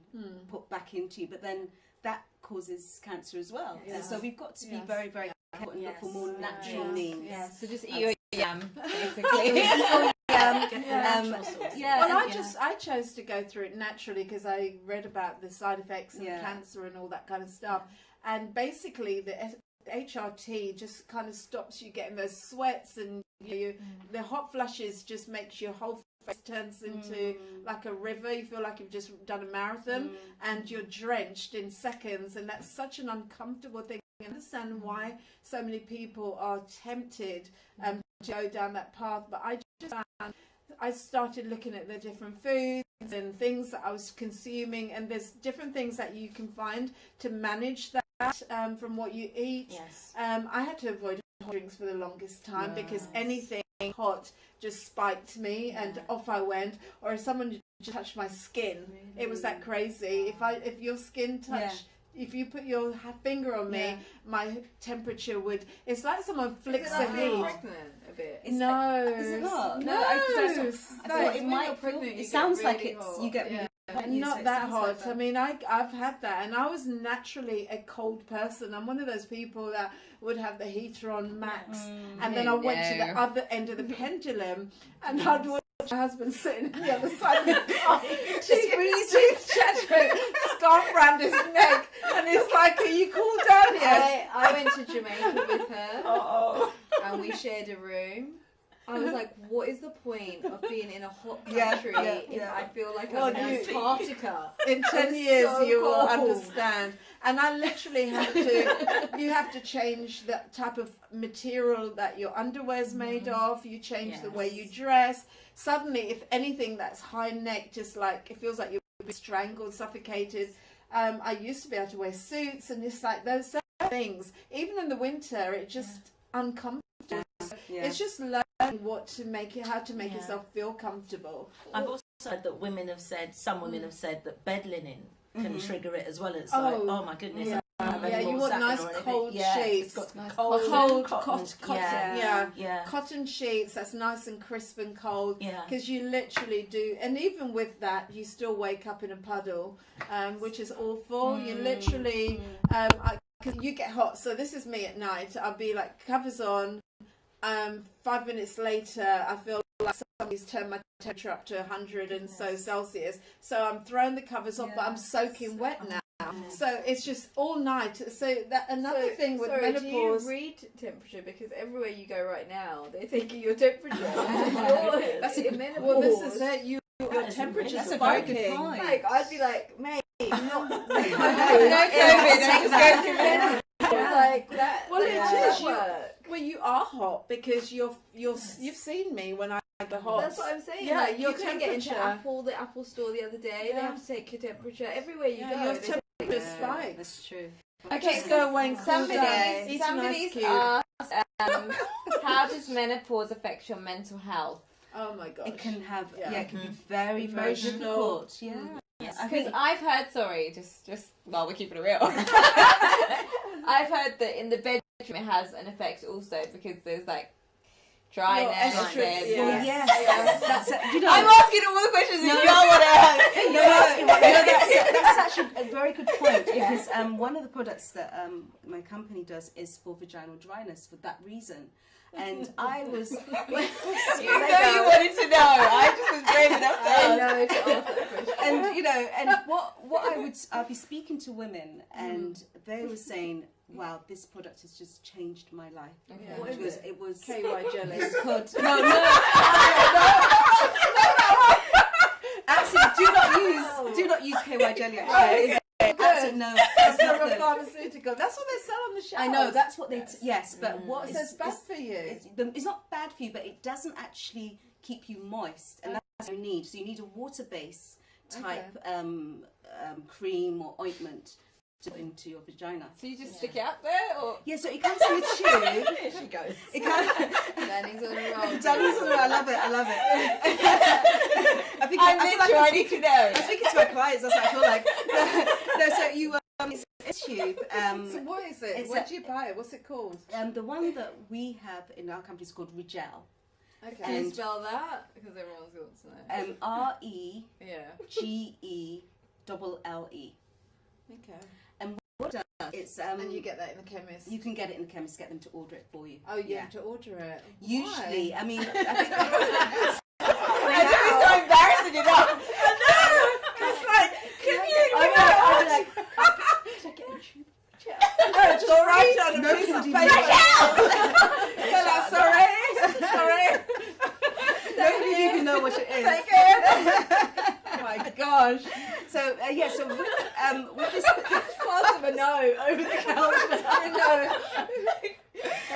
put back into you, but then that causes cancer as well, and so we've got to be very, very careful and look for more natural means. So just eat your yam, basically. Well, I chose to go through it naturally because I read about the side effects and cancer and all that kind of stuff. And basically, the HRT just kind of stops you getting those sweats, and the hot flushes just makes your whole face turns into like a river. You feel like you've just done a marathon, and you're drenched in seconds, and that's such an uncomfortable thing. I understand why so many people are tempted to go down that path, but I started looking at the different foods and things that I was consuming, and there's different things that you can find to manage that from what you eat. I had to avoid hot drinks for the longest time because anything hot just spiked me and off I went. Or if someone just touched my skin, it was that crazy. If your skin touched, if you put your finger on me, my temperature would. It's like someone flicks a heat. Pregnant a bit. No, is it not? No, I thought it might. It sounds like it's you get really hot. Not that hot. I mean, I've had that, and I was naturally a cold person. I'm one of those people that would have the heater on max, and then I went to the other end of the pendulum, and I'd watch my husband sitting on the other side of the car, teeth chattering, scarf around his neck, and he's like, "Are you cool down yet?" I went to Jamaica with her, and we shared a room. I was like, what is the point of being in a hot country if I feel like I'm in Antarctica? In 10 years you will understand. And I literally you have to change the type of material that your underwear is made of. You change the way you dress. Suddenly, if anything that's high neck, just like, it feels like you're being strangled, suffocated. I used to be able to wear suits, and it's like those certain things. Even in the winter, it just uncomfortable. It's just learning how to make yourself feel comfortable. I've also heard that some women have said that bed linen can trigger it as well. It's like, oh my goodness. You want nice cold sheets. It's got nice cold cotton. Yeah. Cotton sheets that's nice and crisp and cold. Because you literally do, and even with that, you still wake up in a puddle, which is awful. You literally, because you get hot. So this is me at night. I'll be like covers on. 5 minutes later, I feel like somebody's turned my temperature up to 100 and so Celsius. So I'm throwing the covers off, but I'm soaking wet now. So it's just all night. So that another thing with menopause. Do you read temperature? Because everywhere you go right now, they're taking your temperature. That's a menopause. Well, this is it. Your temperature's spiking. Like, I'd be like, mate, not no COVID. Like that. Well, it is. Well, you are hot because you've seen me when I have the hot. That's what I'm saying. Yeah, like, your you couldn't get into the Apple store the other day. They have to take your temperature everywhere you go. Your temperature spikes. That's true. Okay, just go away and cool down. Somebody's asked, how does menopause affect your mental health? Oh my gosh. It can have, it can be very, very difficult. Yeah. Because I've heard, just while we're keeping it real, I've heard that in the bedroom it has an effect also because there's like dryness. That's I'm asking all the questions and y'all want to that's actually a very good point because one of the products that my company does is for vaginal dryness for that reason. And I was... you wanted to know. I just was brave enough to ask. I know to ask that question. And, and I'd be speaking to women and they were saying, wow, this has just changed my life. Okay. What is it? It was KY jelly. No. Absolutely, do not use KY jelly. Actually, Absolutely no. It's It's not not a good. pharmaceutical. That's what they sell on the shelf. I know that's what they. Yes, but what So it's bad for you. It's not bad for you, but it doesn't actually keep you moist, and that's what you need. So you need a water-based type cream or ointment to put into your vagina. So you just stick it up there, or Yeah, so it comes in a tube. Here she goes. It comes. Danny's on a roll. Danny's on the roll. I love it. I love it. I think I'm I feel literally like ready to know. I'm speaking to my clients. That's what I feel like. No, so you it's a tube. So what is it? it's Where do you buy it? What's it called? The one that we have in our company is called Regel. Okay. Can you spell that? Because everyone's got to know. REGELLE. Okay. What it does, it's And you get that in the chemist. you can get it in the chemist, get them to order it for you. Oh, you have to order it. Usually, Why? I mean, I think It's so embarrassing enough. It's like, can you? I'm like, It's all right on a piece of Nobody paper. You're like, sorry. nobody even know what it is. Take it. Oh my gosh. So so with this, part of a no over the counter.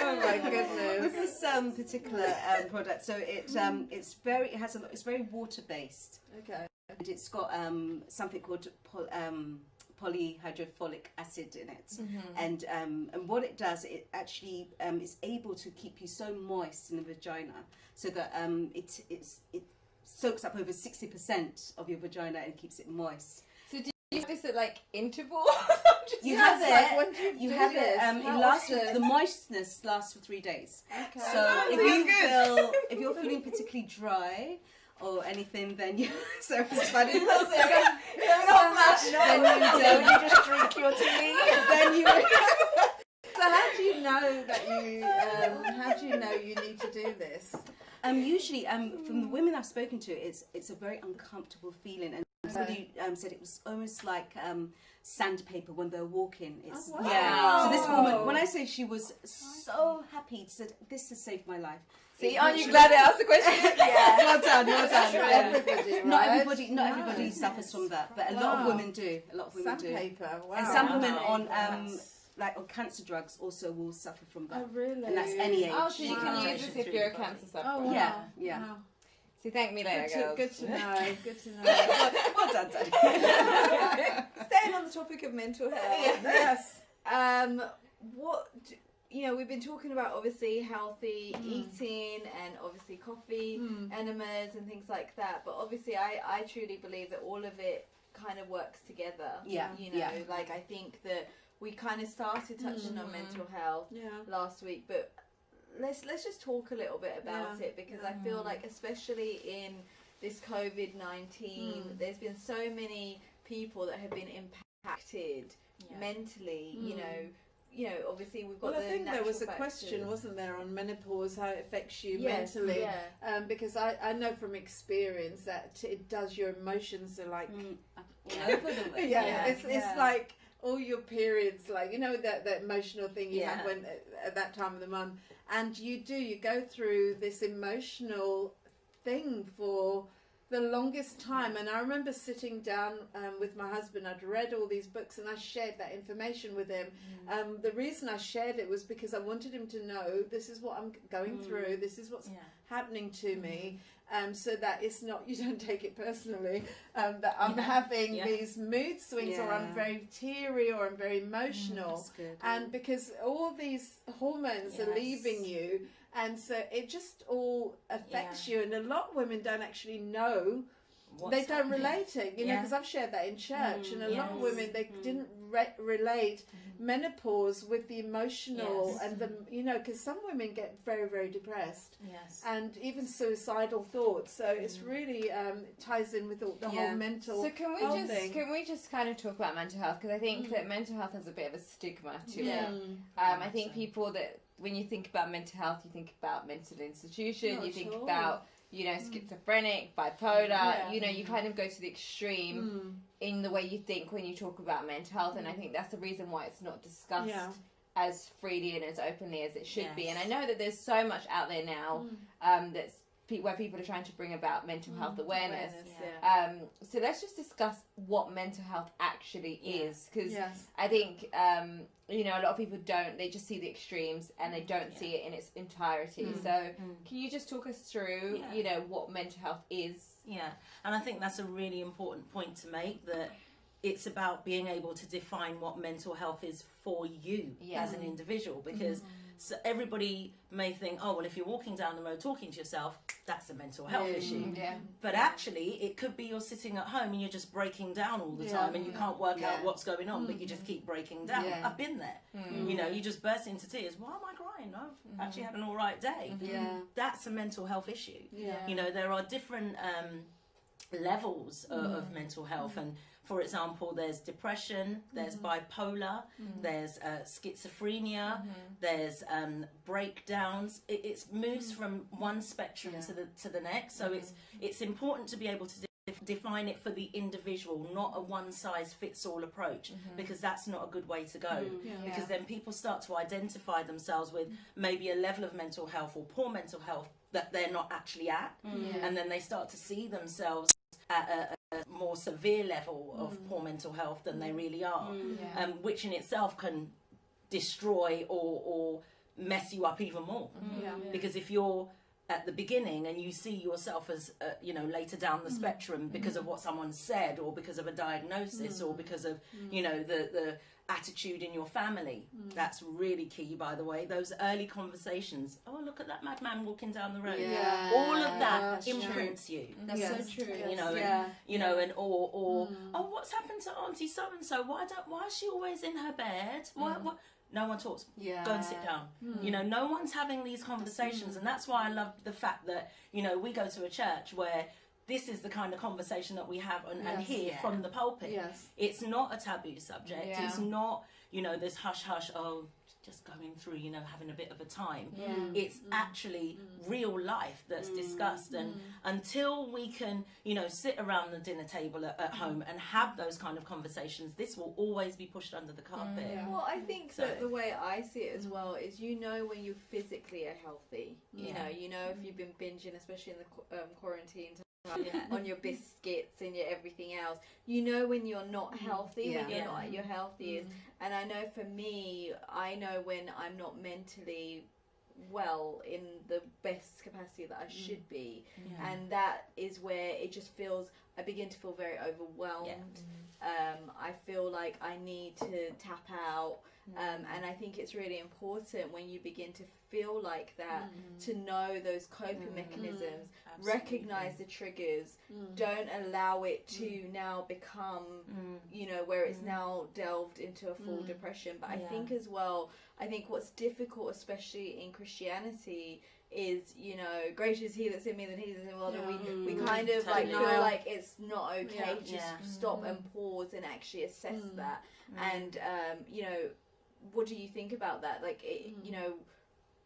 Oh my with goodness. this particular product, so it's it's very water based. Okay. And it's got something called polyhydrofolic acid in it, and what it does, it actually is able to keep you so moist in the vagina, so that it soaks up over 60% of your vagina and keeps it moist. So do you have this at like intervals? You Yeah, have it's like, it. when do You do have this? it. It How lasts. often? The moistness lasts for 3 days. Okay. So if you're feeling particularly dry or anything, then you so it's funny. Not much. Then You just drink your tea. then you. So how do you know that you? How do you know you need to do this? Usually, from the women I've spoken to, it's a very uncomfortable feeling, and somebody said it was almost like sandpaper when they're walking. It's Oh, wow. yeah. So this woman, when I say she was so happy, she said this has saved my life. See, aren't you glad I asked the question? Yeah. Well done, well That's done. for Yeah. everybody, right? Not everybody suffers from that, but a lot of Wow. women do. A lot of women do. Sandpaper. Wow. And some women Wow. on Yes. like on cancer drugs also will suffer from that. Oh really? And that's any age. Oh, so you can Wow. use this if you're a cancer sufferer. Oh wow. Yeah, yeah. Wow. So thank me later, girls. Good to know. Good to know. Well done, Daddy. Staying on the topic of mental health. Yes. We've been talking about obviously healthy eating and obviously coffee, enemas and things like that. But obviously I truly believe that all of it kind of works together. Yeah, yeah. Like I think that we kind of started touching on mental health Yeah. last week, but let's just talk a little bit about it, because I feel like especially in this COVID-19 there's been so many people that have been impacted mentally, you know, obviously we've got Well, I the think there was a natural question, factors. wasn't there, on menopause, how it affects you Yes, mentally. yeah. Because I know from experience that it does, your emotions are like, All over the way. it's like all your periods, like, you know, that emotional thing you have when at that time of the month, and you go through this emotional thing for the longest time. And I remember sitting down with my husband. I'd read all these books and I shared that information with him. The reason I shared it was because I wanted him to know this is what I'm going through, this is what's happening to me, so that it's not, you don't take it personally, that I'm having these mood swings, or I'm very teary, or I'm very emotional. That's good. And because all these hormones are leaving you, and so it just all affects you. And a lot of women don't actually know, they don't relate it, you know, because I've shared that in church, and a lot of women, they didn't relate menopause with the emotional and the, you know, because some women get very, very depressed, and even suicidal thoughts. So it's really ties in with the whole mental. So can we just kind of talk about mental health, because I think that mental health has a bit of a stigma to it. I think people that, when you think about mental health, you think about mental institution, Not you at think all. about, you know, schizophrenic, bipolar, you know, you kind of go to the extreme in the way you think when you talk about mental health, and I think that's the reason why it's not discussed as freely and as openly as it should be. And I know that there's so much out there now that's where people are trying to bring about mental health awareness. Yeah. So let's just discuss what mental health actually is, because Yes. I think you know, a lot of people they just see the extremes and they don't see it in its entirety. So can you just talk us through, you know, what mental health is? Yeah, and I think that's a really important point to make, that it's about being able to define what mental health is for you as an individual, because so everybody may think, oh, well, if you're walking down the road talking to yourself, that's a mental health issue. But actually, it could be you're sitting at home and you're just breaking down all the time and you can't work out what's going on, but you just keep breaking down. I've been there. You know, you just burst into tears. Why am I crying? I've actually had an all right day. That's a mental health issue. You know, there are different levels of mental health, and for example, there's depression, there's bipolar, there's schizophrenia, there's breakdowns. It moves from one spectrum to the next. So it's important to be able to define it for the individual, not a one-size-fits-all approach, because that's not a good way to go. Because then people start to identify themselves with maybe a level of mental health or poor mental health that they're not actually at, and then they start to see themselves at a more severe level of poor mental health than they really are, which in itself can destroy or mess you up even more. Because if you're at the beginning and you see yourself as you know, later down the spectrum because of what someone said, or because of a diagnosis, or because of you know, the attitude in your family, that's really key, by the way. Those early conversations, oh, look at that madman walking down the road, all of that imprints you. That's so true. You know, and, you know, and or oh, what's happened to Auntie so and so? Why is she always in her bed? What? No one talks. Go and sit down. You know, no one's having these conversations, and that's why I love the fact that, you know, we go to a church where this is the kind of conversation that we have and hear from the pulpit. It's not a taboo subject. It's not, you know, this hush hush, oh, just going through, you know, having a bit of a time. It's actually real life that's discussed, and until we can, you know, sit around the dinner table at home and have those kind of conversations, this will always be pushed under the carpet. Well, I think that the way I see it as well is, you know, when you physically are healthy, you know if you've been binging, especially in the quarantine on your biscuits and your everything else, you know when you're not healthy, when you're not at your healthiest. And I know for me, I know when I'm not mentally well in the best capacity that I should be, and that is where it just feels, I begin to feel very overwhelmed. I feel like I need to tap out, and I think it's really important when you begin to feel like that to know those coping mechanisms, recognize the triggers, don't allow it to now become you know, where it's now delved into a full depression. But I think as well, I think what's difficult, especially in Christianity, is, you know, greater is he that's in me than he that's in the world, and we kind of like feel like it's not okay to just stop and pause and actually assess that. And you know, what do you think about that? Like, you know,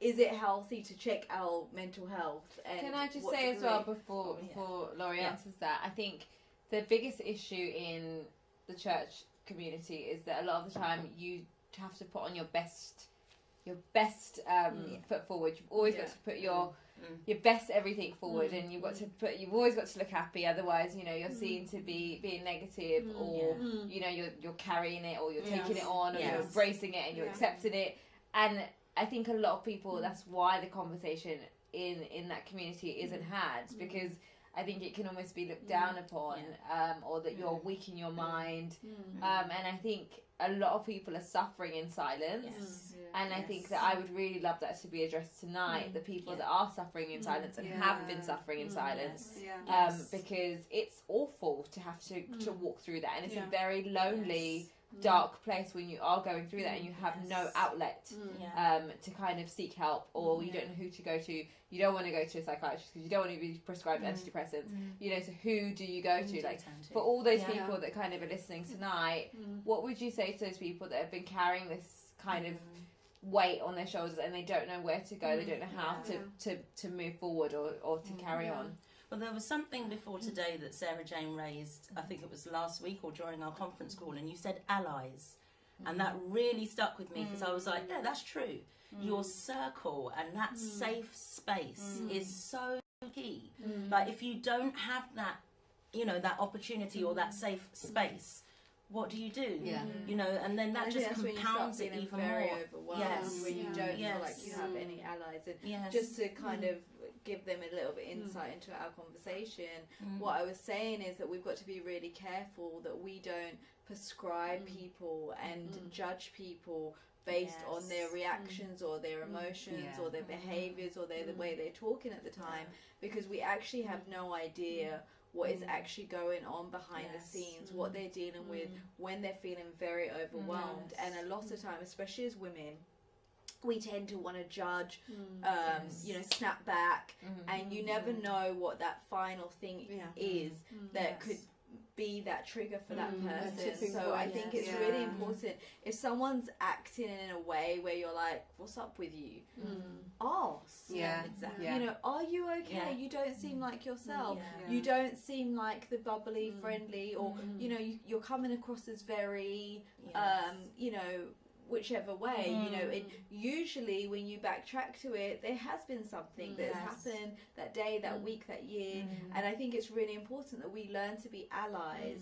is it healthy to check our mental health? And can I just say as well, before Laurie answers that, I think the biggest issue in the church community is that a lot of the time you have to put on your best foot forward. You've always got to put your best everything forward, and you've always got to look happy. Otherwise, you know, you're seen to be being negative, or you know, you're carrying it, or you're taking it on, or you're embracing it and you're accepting it. And I think a lot of people, that's why the conversation in that community isn't had, because I think it can almost be looked down upon, or that you're weak in your mind. And I think a lot of people are suffering in silence. And I think that I would really love that to be addressed tonight, the people that are suffering in silence and have been suffering in silence. Because it's awful to have to walk through that. And it's a very lonely, dark place when you are going through that and you have no outlet to kind of seek help, or you don't know who to go to. You don't want to go to a psychiatrist because you don't want to be prescribed antidepressants. You know, so who do you go to? Like, for all those people that kind of are listening tonight, what would you say to those people that have been carrying this kind of weight on their shoulders and they don't know where to go, they don't know how to move forward or to carry on? Well, there was something before today that Sarah Jane raised, I think it was last week or during our conference call, and you said allies. And that really stuck with me, because I was like, yeah, that's true. Your circle and that safe space is so key. Like if you don't have that, you know, that opportunity or that safe space, what do you do? You know, and then that just compounds it even very more. overwhelmed when you don't feel like you have any allies. And just to kind of give them a little bit insight into our conversation, what I was saying is that we've got to be really careful that we don't prescribe people and judge people based on their reactions or their emotions or their behaviors or the way they're talking at the time, because we actually have no idea what is actually going on behind the scenes, what they're dealing with when they're feeling very overwhelmed. And a lot of time, especially as women, we tend to want to judge, you know, snap back, and you never know what that final thing is that could be that trigger for that person. So I think it's really important, if someone's acting in a way where you're like, what's up with you, ask. Exactly. You know, are you okay? You don't seem like yourself. You don't seem like the bubbly friendly, or you know, you're coming across as very you know, whichever way, you know. And usually when you backtrack to it, there has been something that has happened that day, that week, that year, and I think it's really important that we learn to be allies.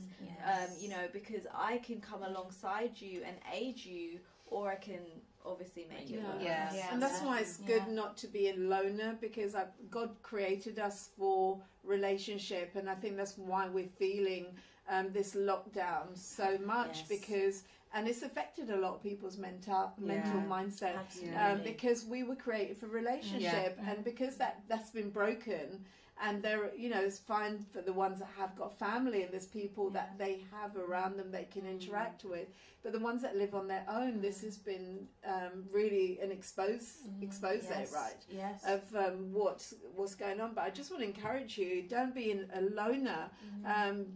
You know, because I can come alongside you and aid you, or I can obviously make it worse. And that's why it's good not to be a loner, because God created us for relationship, and I think that's why we're feeling this lockdown so much, because and it's affected a lot of people's mental mindset, because we were created for relationship, and because that's been broken. And there, you know, it's fine for the ones that have got family and there's people that they have around them they can interact with. But the ones that live on their own, this has been really an expose there, right? Of what's going on. But I just want to encourage you: don't be a loner.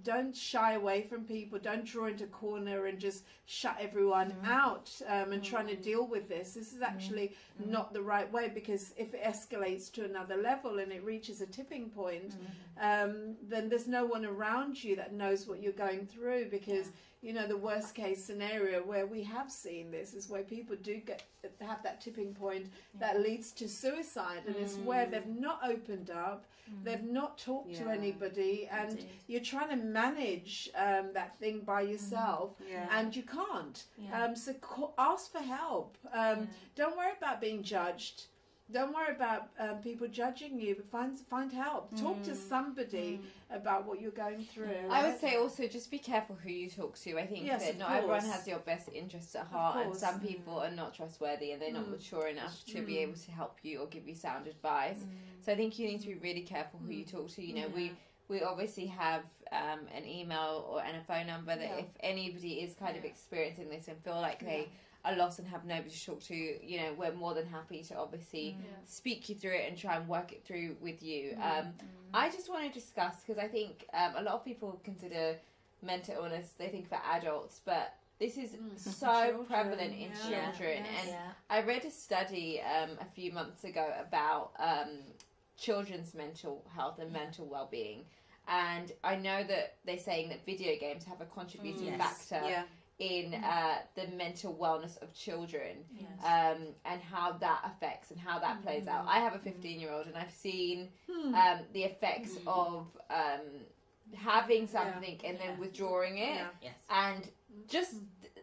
Don't shy away from people. Don't draw into a corner and just shut everyone out and trying to deal with this. This is actually not the right way, because if it escalates to another level and it reaches a tipping point, then there's no one around you that knows what you're going through, because you know, the worst case scenario where we have seen this is where people do have that tipping point that leads to suicide, and it's where they've not opened up, they've not talked to anybody, and you're trying to manage that thing by yourself, and you can't. So ask for help. Don't worry about being judged. Don't worry about people judging you, but find help. Talk to somebody about what you're going through. I would say also just be careful who you talk to. I think that not everyone has your best interests at heart, and some people are not trustworthy and they're not mature enough to be able to help you or give you sound advice. So I think you need to be really careful who you talk to. You know, we obviously have an email and a phone number that if anybody is kind of experiencing this and feel like they are lost and have nobody to talk to, you know, we're more than happy to obviously speak you through it and try and work it through with you. I just want to discuss, because I think a lot of people consider mental illness, they think for adults, but this is so prevalent in children. And I read a study a few months ago about children's mental health and mental well-being, and I know that they're saying that video games have a contributing factor in the mental wellness of children, and how that affects and how that plays out. I have a 15-year-old, and I've seen the effects of having something and then withdrawing it, and just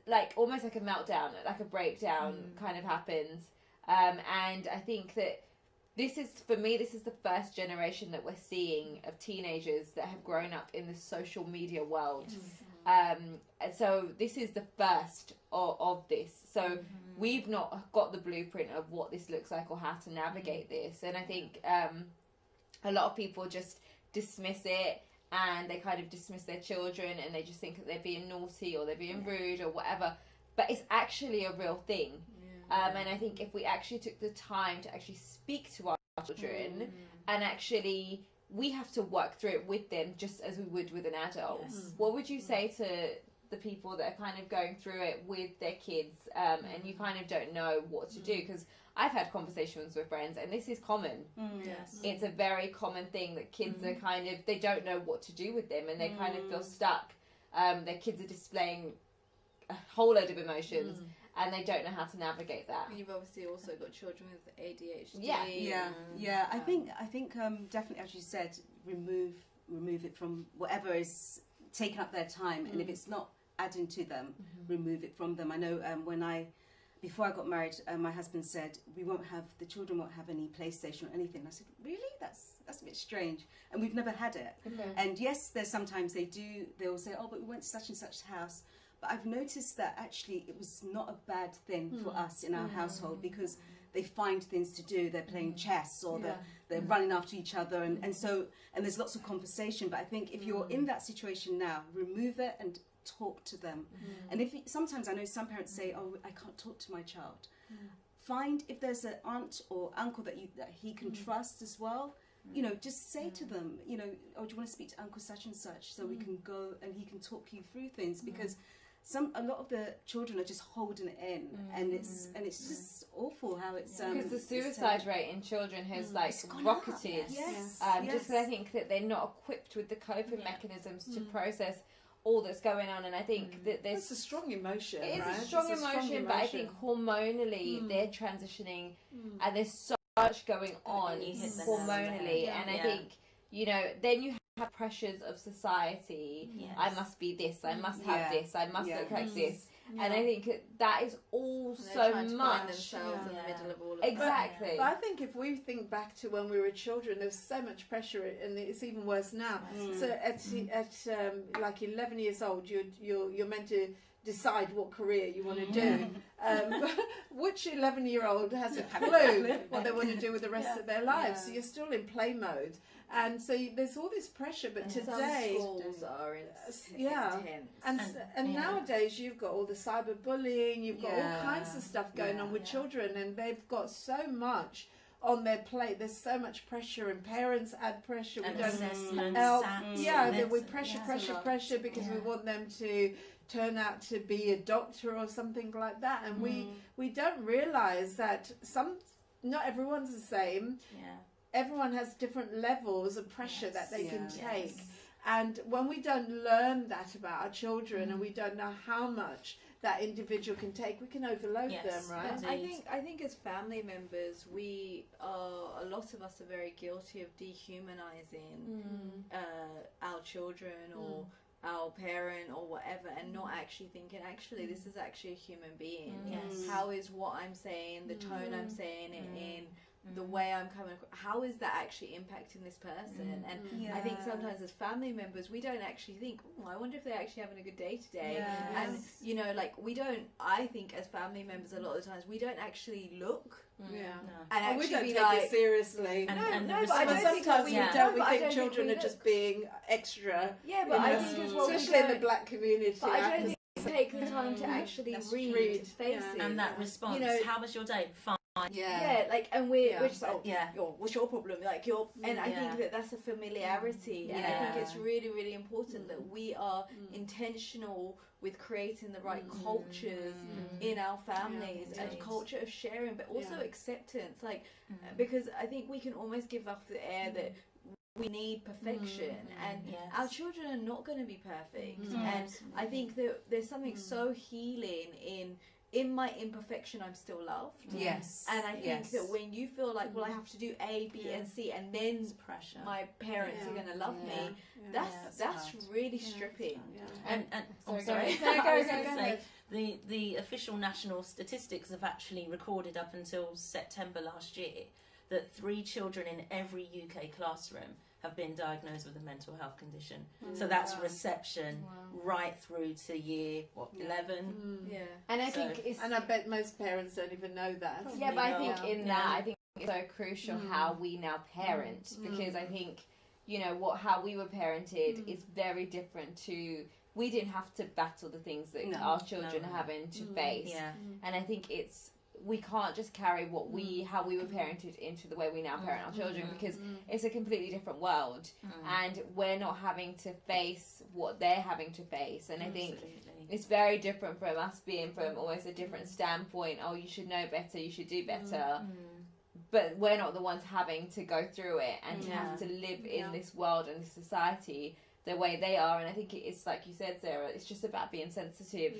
like almost like a meltdown, like a breakdown kind of happens. And I think that this is, for me, this is the first generation that we're seeing of teenagers that have grown up in the social media world. And so this is the first of this. So we've not got the blueprint of what this looks like or how to navigate this. And I think a lot of people just dismiss it, and they kind of dismiss their children, and they just think that they're being naughty or they're being rude or whatever. But it's actually a real thing. And I think if we actually took the time to actually speak to our children, and actually we have to work through it with them just as we would with an adult. What would you say to the people that are kind of going through it with their kids, and you kind of don't know what to do? Because I've had conversations with friends, and this is common. It's a very common thing that kids are kind of, they don't know what to do with them, and they kind of feel stuck. Their kids are displaying a whole load of emotions, and they don't know how to navigate that. And you've obviously also got children with ADHD. Yeah. I think definitely, as you said, remove it from whatever is taking up their time, and if it's not adding to them, remove it from them. I know before I got married, my husband said the children won't have any PlayStation or anything. I said, really? That's a bit strange, and we've never had it. And yes, there's sometimes they'll say, oh, but we went to such and such house. But I've noticed that actually it was not a bad thing for us in our household, because they find things to do. They're playing chess, or they're running after each other, and there's lots of conversation. But I think if you're in that situation now, remove it and talk to them. And sometimes I know some parents say, oh, I can't talk to my child. Find if there's an aunt or uncle that he can trust as well. You know, just say to them, you know, oh, do you want to speak to Uncle such and such, so we can go and he can talk you through things, because a lot of the children are just holding it in, and it's just awful how it's because the suicide rate in children has rocketed. Yes. Just because I think that they're not equipped with the coping mechanisms to process all that's going on, and I think that there's it's a strong emotion. It is right? a strong emotion, but I think hormonally they're transitioning, and there's so much going on hormonally, and I think, you know, then you have pressures of society. I must be this, I must have this, I must look like this, and I think that is all so much themselves in the middle of all of exactly. But I think if we think back to when we were children, there was so much pressure, and it's even worse now. So at like 11 years old, you're meant to decide what career you want to do. Which 11-year-old has a clue what they want to do with the rest of their lives? So you're still in play mode, and so there's all this pressure. But today, some schools are intense. And nowadays you've got all the cyberbullying, you've got all kinds of stuff going on with children, and they've got so much on their plate. There's so much pressure, and parents add pressure. And we don't assessments, we pressure because we want them to turn out to be a doctor or something like that, and we don't realize that not everyone's the same. Everyone has different levels of pressure that they can take, and when we don't learn that about our children, and we don't know how much that individual can take, we can overload them, right? I think as family members, a lot of us are very guilty of dehumanizing our children or our parent or whatever, and not actually thinking, actually this is actually a human being. How is what I'm saying, the tone I'm saying it in, the way I'm coming across, how is that actually impacting this person? And I think sometimes as family members, we don't actually think, I wonder if they're actually having a good day today. And you know, like I think as family members, a lot of the times we don't actually look and actually we don't be take like, it seriously. but I don't sometimes we don't. We think children are just being extra. But I think as well, especially in the black community. But I don't think we take the time to actually read faces and that response. You know, how was your day? Fine. And we're just like, what's your problem? Like and I think that's a familiarity, and I think it's really, really important that we are intentional with creating the right cultures in our families, and a culture of sharing, but also acceptance. Like, because I think we can almost give off the air that we need perfection, and our children are not going to be perfect. And I think that there's something so healing in my imperfection, I'm still loved. Yes. And I think that when you feel like, well, I have to do A, B, and C, and then pressure, my parents are going to love me, that's really stripping. And sorry. The official national statistics have actually recorded up until September last year that 3 children in every UK classroom have been diagnosed with a mental health condition. So that's reception right through to year 11. And I think and I bet most parents don't even know that. But I think I think it's so crucial how we now parent, because I think, you know, how we were parented is very different to, we didn't have to battle the things that our children are having to face. And I think we can't just carry how we were parented into the way we now parent our children, because it's a completely different world, and we're not having to face what they're having to face. And I think it's very different from us being from almost a different standpoint. Oh, you should know better, you should do better. But we're not the ones having to go through it and have to live in this world and this society the way they are. And I think it's like you said, Sarah, it's just about being sensitive.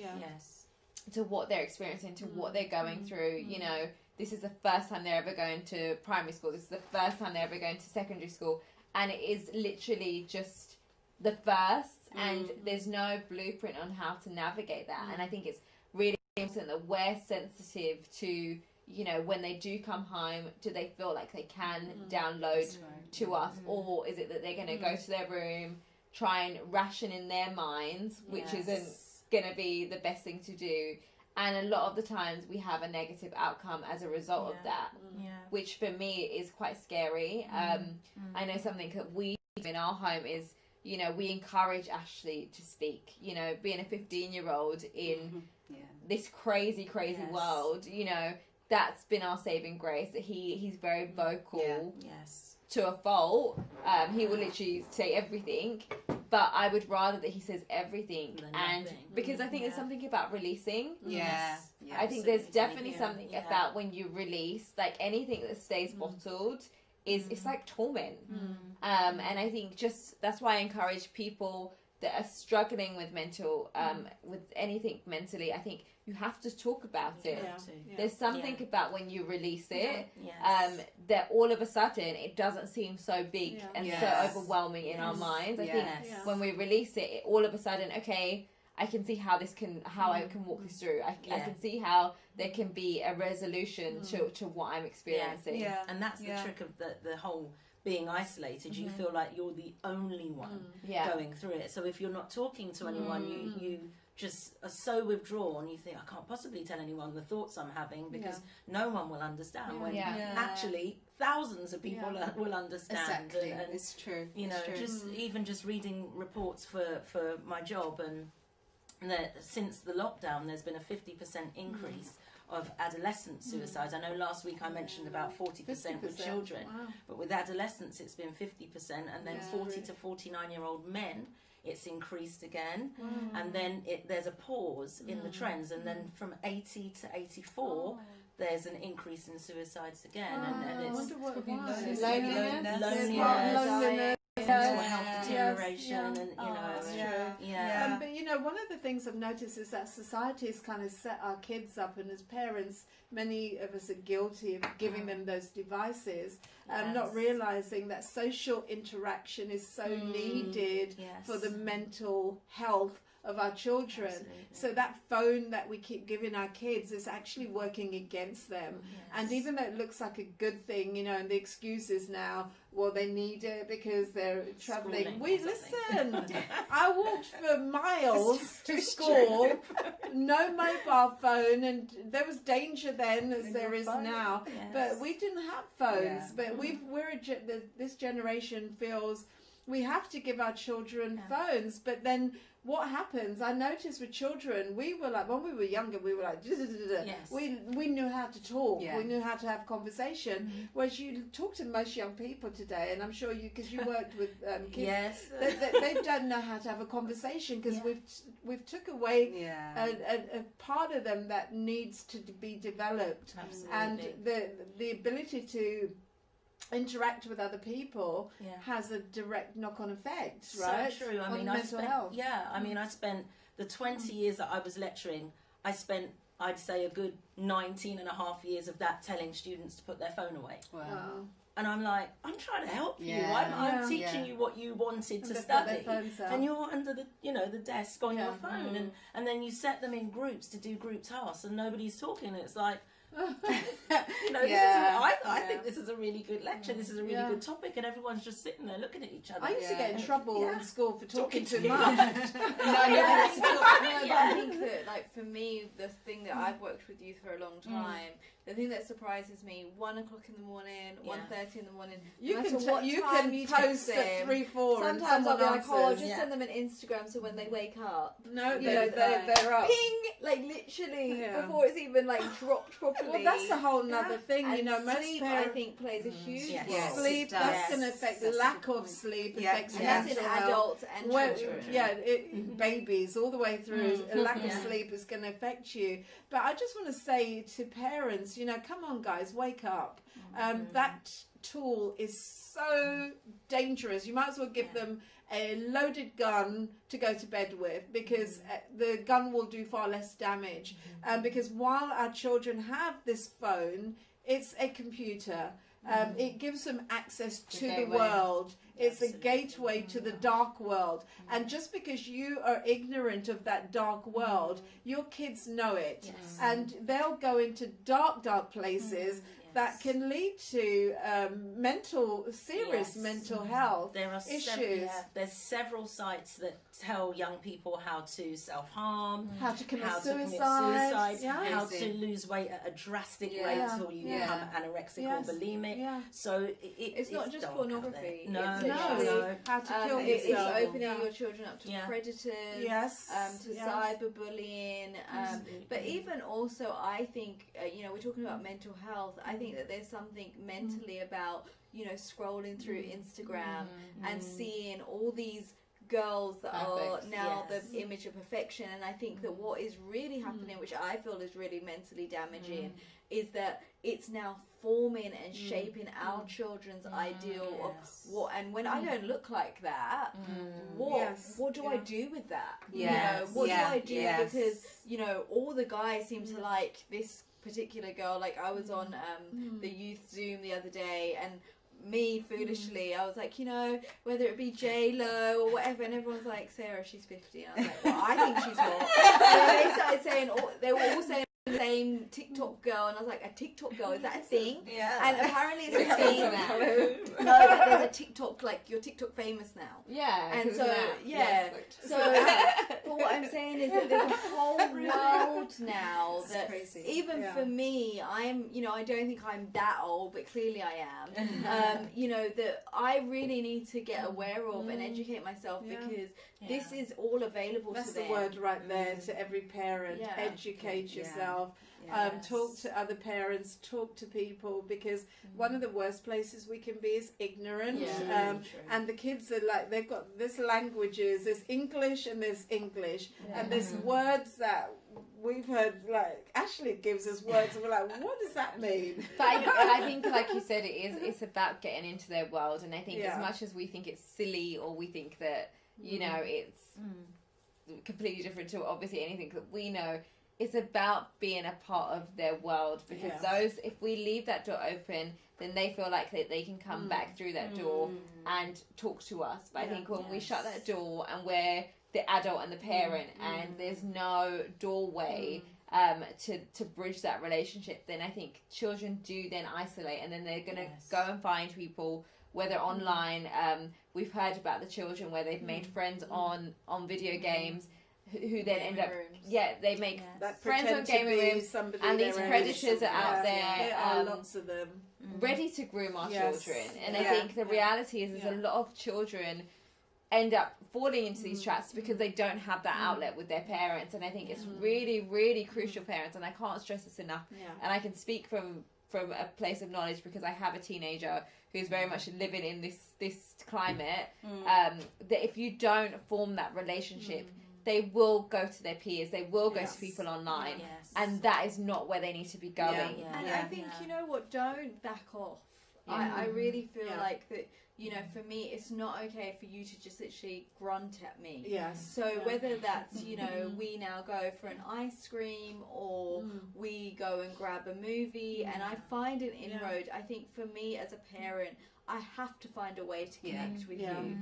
to what they're experiencing, to what they're going through. You know, this is the first time they're ever going to primary school. This is the first time they're ever going to secondary school. And it is literally just the first, and there's no blueprint on how to navigate that. And I think it's really important that we're sensitive to, you know, when they do come home, do they feel like they can download to us, or is it that they're going to go to their room, try and ration in their minds, which isn't going to be the best thing to do. And a lot of the times we have a negative outcome as a result of that, which for me is quite scary. I know something that we do in our home is, you know, we encourage Ashley to speak, you know, being a 15-year-old in this crazy world, you know, that's been our saving grace, that he's very vocal to a fault. He will literally say everything, but I would rather that he says everything, and because I think there's something about releasing. I think there's definitely something about when you release, like anything that stays bottled is it's like torment. And I think just that's why I encourage people that are struggling with mental with anything mentally. I think you have to talk about it. There's something about when you release it that all of a sudden it doesn't seem so big and so overwhelming in our minds. I think when we release it, all of a sudden, okay, I can see how I can walk this through. I can see how there can be a resolution to what I'm experiencing. And that's the trick of the whole being isolated. You feel like you're the only one going through it. So if you're not talking to anyone, you just are so withdrawn, you think, I can't possibly tell anyone the thoughts I'm having because no one will understand, when actually thousands of people will understand. Exactly. And it's true. You know, even just reading reports for my job, and that since the lockdown there's been a 50% increase of adolescent suicides. I know last week I mentioned about 40% with children, but with adolescents it's been 50%, and then 40 to 49-year-old men it's increased again, and then there's a pause in the trends, and then from 80 to 84 there's an increase in suicides again, and it's loneliness, mental health deterioration, and you know, but you know, one of the things I've noticed is that society has kind of set our kids up, and as parents, many of us are guilty of giving them those devices, not realizing that social interaction is so needed for the mental health of our children. So that phone that we keep giving our kids is actually working against them. And even though it looks like a good thing, you know, and the excuse is now, well, they need it because they're traveling. Listen, I walked for miles to school, no mobile phone, and there was danger then as there is now. But we didn't have phones. But this generation feels we have to give our children phones, but then what happens, I noticed with children, we were like, when we were younger, we were like, we knew how to talk, we knew how to have conversation, whereas you talk to most young people today, and I'm sure you, because you worked with kids, they don't know how to have a conversation, because we've took away a part of them that needs to be developed. And the ability to interact with other people has a direct knock-on effect, right? So true. I mean, I spent the 20 years that I was lecturing, I spent, I'd say, a good 19 and a half years of that telling students to put their phone away. Wow. And I'm like, I'm trying to help you. I'm teaching you what you wanted to study, and you're under the desk on your phone, and then you set them in groups to do group tasks, and nobody's talking. It's like, I think this is a really good lecture, this is a really good topic, and everyone's just sitting there looking at each other. I used to get in trouble in school for talking too much. I think that, like, for me, the thing that I've worked with youth for a long time, the thing that surprises me, 1 o'clock in the morning, 1:30 in the morning, you no can matter what time you post text at them, 3-4, sometimes I'll be like, I'll just send them an Instagram, so when they wake up, they're up. Ping, like literally before it's even like dropped properly. Well, that's a whole nother thing, and you know. Most sleep, parents, I think, plays a huge role. Sleep, that's going to affect the lack of sleep, affects and that's in adults and children. Babies all the way through. A lack of sleep is going to affect you. But I just want to say to parents, you know, come on, guys, wake up. That tool is so dangerous. You might as well give them a loaded gun to go to bed with, because the gun will do far less damage. Because while our children have this phone, it's a computer. It gives them access to the world. It's a gateway to the dark world. And just because you are ignorant of that dark world, your kids know it. And they'll go into dark places that can lead to serious mental health issues. There's several sites that tell young people how to self-harm, how to commit suicide, how to lose weight at a drastic rate till you become anorexic or bulimic. So it's not just pornography. No, how to kill yourself. It's opening your children up to predators, to cyberbullying. But even also, I think, we're talking about mental health. I think that there's something mentally about, scrolling through Instagram and seeing all these girls that are now the image of perfection. And I think that what is really happening, which I feel is really mentally damaging, is that it's now forming and shaping our children's ideal of what, and when I don't look like that, what do I do with that? What do I do? Because all the guys seem to like this particular girl. Like, I was on the youth Zoom the other day, and me foolishly, I was like, whether it be J-Lo or whatever, and everyone's like, Sarah, she's 50. And I was like, well, I think she's hot. And they started saying, they were all saying the same TikTok girl, and I was like, a TikTok girl, is that a thing? And apparently it's a thing now. No, but there's a TikTok, like, you're TikTok famous now. And so but what I'm saying is that there's a whole world now that even for me, I'm, I don't think I'm that old, but clearly I am. That I really need to get aware of and educate myself, because this is all available to them. That's the word right there to every parent. Educate yourself. Talk to other parents, talk to people, because one of the worst places we can be is ignorant. And the kids are like, they've got this languages, there's English and there's English, and there's words that we've heard, like Ashley gives us words and we're like, what does that mean? But I think, like you said, it's about getting into their world. And I think as much as we think it's silly, or we think that it's completely different to obviously anything that we know, it's about being a part of their world, because if we leave that door open, then they feel like they can come back through that door and talk to us. But I think when we shut that door and we're the adult and the parent, and there's no doorway to bridge that relationship, then I think children do then isolate, and then they're going to go and find people, whether online. We've heard about the children where they've made friends on video games, who then end up they make friends on gaming rooms, and these predators are out there, lots of them, ready to groom our children. And I think the reality is a lot of children end up falling into these traps because they don't have that outlet with their parents. And I think it's really, really crucial, parents, and I can't stress this enough. And I can speak from a place of knowledge, because I have a teenager who's very much living in this climate, that if you don't form that relationship, they will go to their peers, they will go to people online, and that is not where they need to be going. And I think, don't back off. I really feel like that, for me, it's not okay for you to just literally grunt at me. So whether that's, we now go for an ice cream, or we go and grab a movie, and I find an inroad. I think for me as a parent, I have to find a way to connect with you.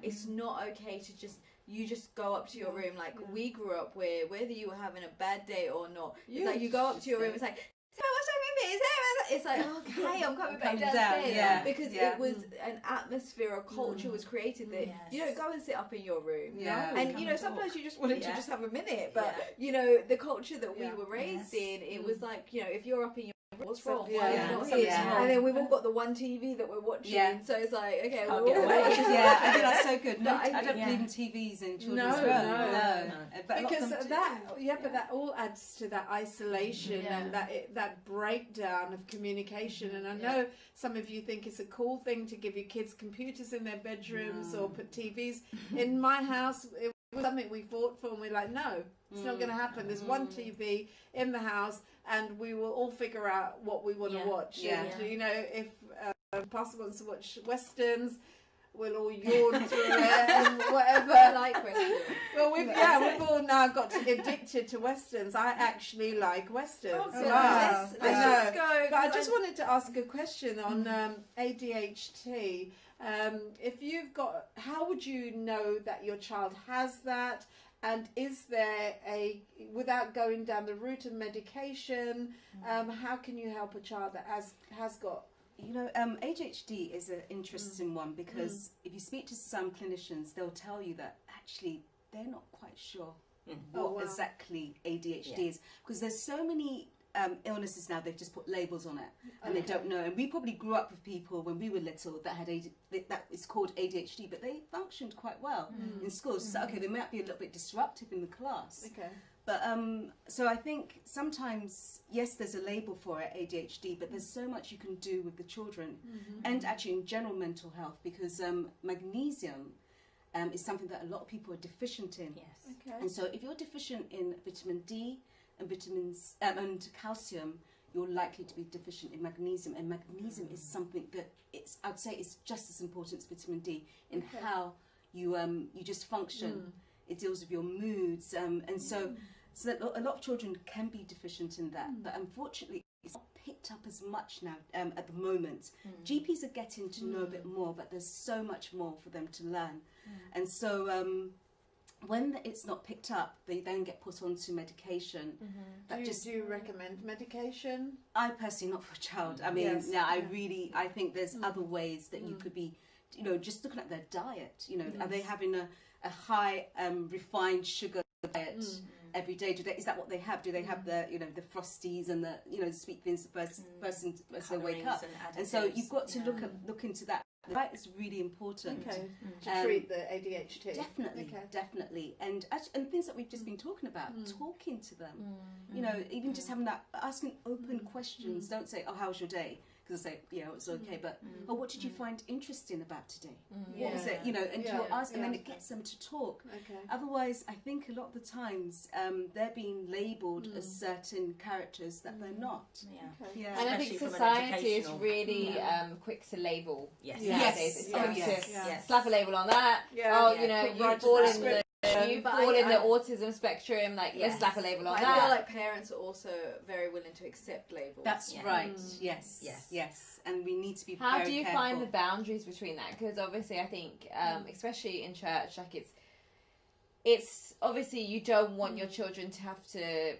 It's not okay to just go up to your room. Like, we grew up where, whether you were having a bad day or not, it's like you go up to your room, it's like, it's like, okay, I'm coming back downstairs. Because it was an atmosphere, a culture was created that you don't go and sit up in your room. And sometimes you just wanted to just have a minute, but the culture that we were raised in, it was like, if you're up in your what's wrong? Why are you not here? And then we've all got the one TV that we're watching, so it's like, okay, we're all watching. I think that's so good. I don't believe in TVs in children's rooms. No. Because that all adds to that isolation and that breakdown of communication. And I know some of you think it's a cool thing to give your kids computers in their bedrooms or put TVs. In my house, it was something we fought for, and we're like, no, it's not going to happen. There's one TV in the house, and we will all figure out what we want to watch. And, if Pastor wants to watch Westerns, we'll all yawn through it and whatever. I like Westerns. Well, we've all now got addicted to Westerns. I actually like Westerns. Oh, goodness. Wow. Let's just go. But I just wanted to ask a question on ADHD. If you've got, how would you know that your child has that? And is there without going down the route of medication, how can you help a child that has got? You know, ADHD is an interesting one because if you speak to some clinicians, they'll tell you that actually they're not quite sure what exactly ADHD is, because there's so many illnesses now, they've just put labels on it and they don't know. And we probably grew up with people when we were little that had that is called ADHD, but they functioned quite well in school. So okay, they might be a little bit disruptive in the class. Okay. But so I think sometimes, yes, there's a label for it, ADHD, but there's so much you can do with the children and actually in general mental health, because magnesium is something that a lot of people are deficient in. Yes. Okay. And so if you're deficient in vitamin D and vitamins and calcium, you're likely to be deficient in magnesium. And magnesium is something that I'd say it's just as important as vitamin D in how you just function. It deals with your moods, and so that a lot of children can be deficient in that. But unfortunately, it's not picked up as much now at the moment. GPs are getting to know a bit more, but there's so much more for them to learn. And so when it's not picked up, they then get put onto medication. That Do you recommend medication? I personally, not for a child. I mean, I think there's other ways that you could be, you know, just looking at their diet. You know, are they having a high refined sugar diet every day? Is that what they have? Do they have the, you know, the Frosties and the, you know, the sweet things the first person as they wake up? And so you've got to look into that. The diet is really important. Okay. To treat the ADHD. Definitely. And things that we've just been talking about, talking to them. You know, even just having that, asking open questions. Don't say, oh, how was your day? Because I say, yeah, it was okay, but what did you find interesting about today? What was it? You know, and you're asking, and then it gets them to talk. Okay. Otherwise, I think a lot of the times they're being labelled as certain characters that they're not. And I think society is really quick to label. Yes. Nowadays. It's quick Yes. to slap a label on that. You know, you fall in the autism spectrum, like let's slap a label on that. I feel like parents are also very willing to accept labels. That's right. Yes. And we need to be How very do you careful. find the boundaries between that? Because obviously I think, especially in church, like it's obviously you don't want your children to have to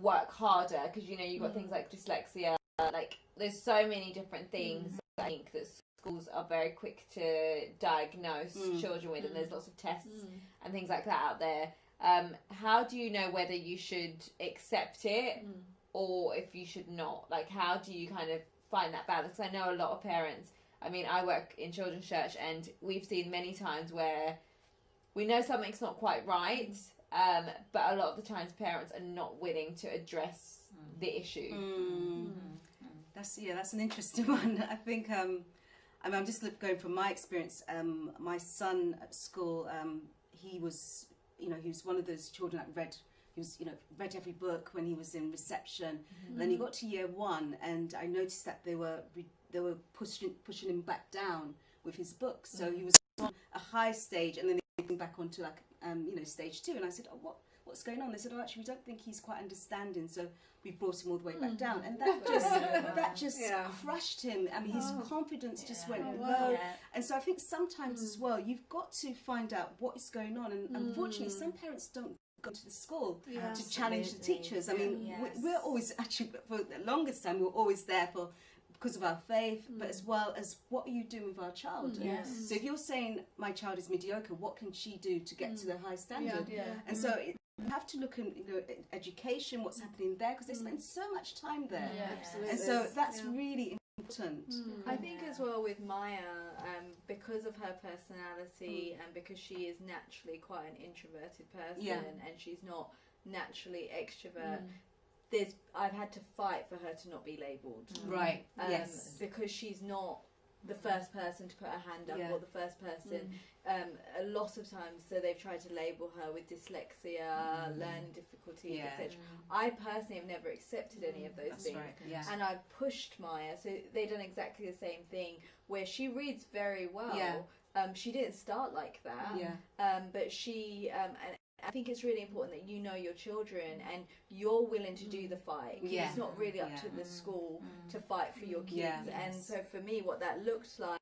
work harder, because, you know, you've got things like dyslexia, like there's so many different things I think that schools are very quick to diagnose children with, and there's lots of tests and things like that out there. How do you know whether you should accept it or if you should not? Like, how do you kind of find that balance? Because I know a lot of parents, I mean, I work in children's church, and we've seen many times where we know something's not quite right, but a lot of the times parents are not willing to address the issue. That's an interesting one. I think I mean, I'm just going from my experience. My son at school, he was one of those children that read every book when he was in reception. Then he got to year 1, and I noticed that they were pushing him back down with his books. So he was on a high stage, and then they came back onto stage 2. And I said, oh, what's going on? They said, oh, actually, we don't think he's quite understanding, so we brought him all the way back down. And that just crushed him. I mean, his confidence just went low. And so I think sometimes as well, you've got to find out what is going on. And unfortunately, some parents don't go to the school to challenge the teachers. I mean, we're always, actually, for the longest time, we were always there because of our faith, but as well as what are you doing with our child? So if you're saying my child is mediocre, what can she do to get to the high standard? And so you have to look at education, what's happening there, because they spend so much time there. Absolutely. And so that's really important. I think as well with Maya, because of her personality and because she is naturally quite an introverted person and she's not naturally extrovert, I've had to fight for her to not be labelled. Right. Because she's not the first person to put her hand up or the first person. A lot of times, so they've tried to label her with dyslexia, learning difficulties, etc. I personally have never accepted any of those things. Right. And I pushed Maya, so they've done exactly the same thing, where she reads very well. She didn't start like that, but she and I think it's really important that you know your children and you're willing to do the fight. It's not really up to the school to fight for your kids. And so for me, what that looked like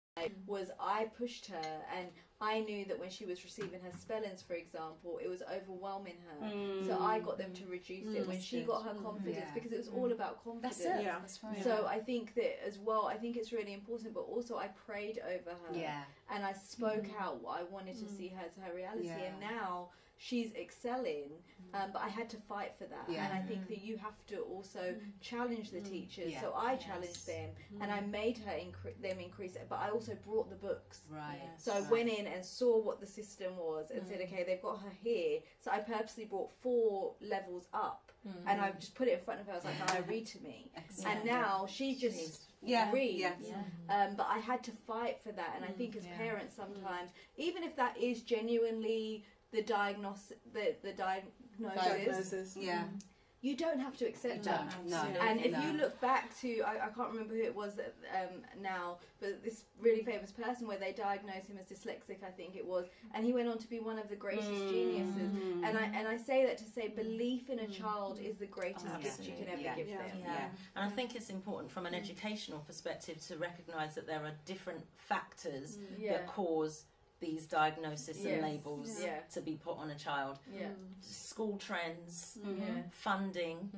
was I pushed her, and I knew that when she was receiving her spellings, for example, it was overwhelming her. So I got them to reduce it when she got her confidence, because it was all about confidence. That's it. That's right. So I think that as well, I think it's really important, but also I prayed over her and I spoke out what I wanted to see her to her reality. And now she's excelling, but I had to fight for that. And I think that you have to also challenge the teachers. So I challenged them, and I made them increase it, but I also brought the books. So I went in and saw what the system was and said, okay, they've got her here. So I purposely brought 4 levels up, and I just put it in front of her. I was like, now read to me. And now she just reads. But I had to fight for that. And I think as parents sometimes, even if that is genuinely the diagnosis, you don't have to accept that. And if you look back to, I can't remember who it was now, but this really famous person where they diagnosed him as dyslexic, I think it was, and he went on to be one of the greatest geniuses. And I say that to say belief in a child is the greatest gift you can ever give them. And I think it's important from an educational perspective to recognise that there are different factors that cause these diagnoses and labels to be put on a child. School trends, funding.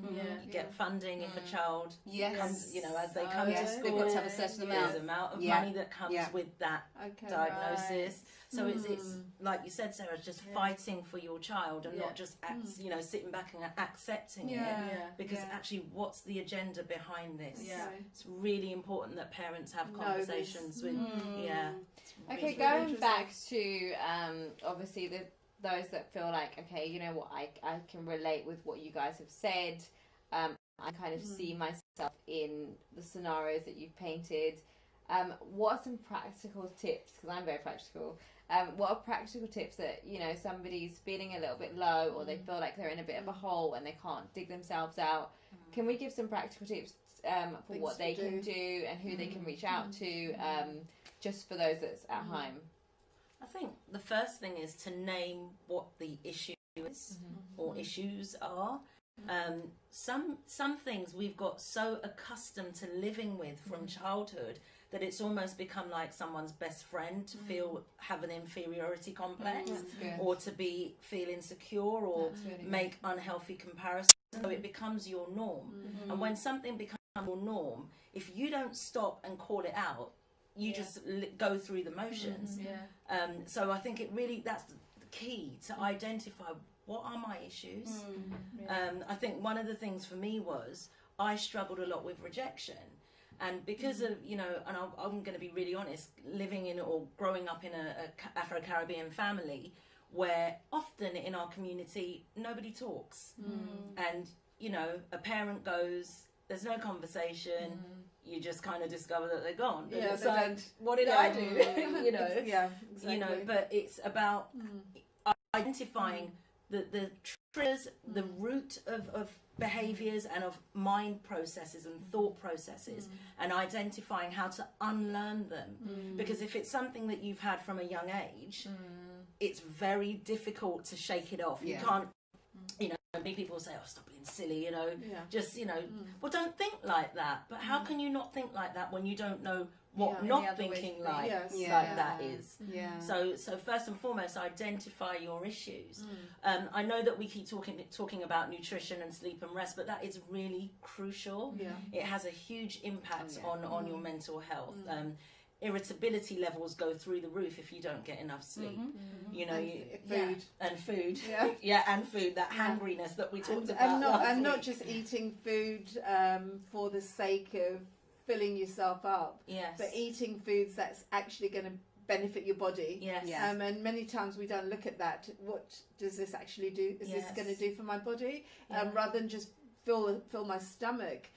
You get funding if a child comes, as they come to school. They've got to have a certain amount. There's an amount of money that comes with that diagnosis. So it's like you said, Sarah, just fighting for your child and not just sitting back and accepting it. Because actually, what's the agenda behind this? It's really important that parents have conversations with. Okay, going back to obviously those that feel like, okay, you know what, I can relate with what you guys have said. I kind of see myself in the scenarios that you've painted. What are some practical tips? Because I'm very practical. What are practical tips that, somebody's feeling a little bit low, or they feel like they're in a bit of a hole and they can't dig themselves out? Can we give some practical tips for what they can do and who they can reach out to, just for those that's at home? I think the first thing is to name what the issue is or issues are. Some things we've got so accustomed to living with from childhood that it's almost become like someone's best friend to have an inferiority complex or to feel insecure or make unhealthy comparisons. So it becomes your norm. And when something becomes your norm, if you don't stop and call it out, you just go through the motions. So I think that's the key, to identify what are my issues. I think one of the things for me was I struggled a lot with rejection. And because of, and I'm going to be really honest, living in or growing up in a Afro-Caribbean family where often in our community, nobody talks. And, a parent goes, there's no conversation, you just kind of discover that they're gone. And it's like, what did I do? Exactly. But it's about identifying the triggers, the root of behaviours and of mind processes and thought processes, and identifying how to unlearn them. Because if it's something that you've had from a young age, it's very difficult to shake it off. You can't, many people say, oh, stop being silly, just, well, don't think like that. But how can you not think like that when you don't know what not thinking like that is? So first and foremost, identify your issues. I know that we keep talking about nutrition and sleep and rest, but that is really crucial. It has a huge impact on your mental health. Irritability levels go through the roof if you don't get enough sleep. Food. And food. And food. That hangriness that we talked about. And not just eating food for the sake of filling yourself up, but eating foods that's actually going to benefit your body. And many times we don't look at that. What does this actually do? Is this going to do for my body? Rather than just feel my stomach.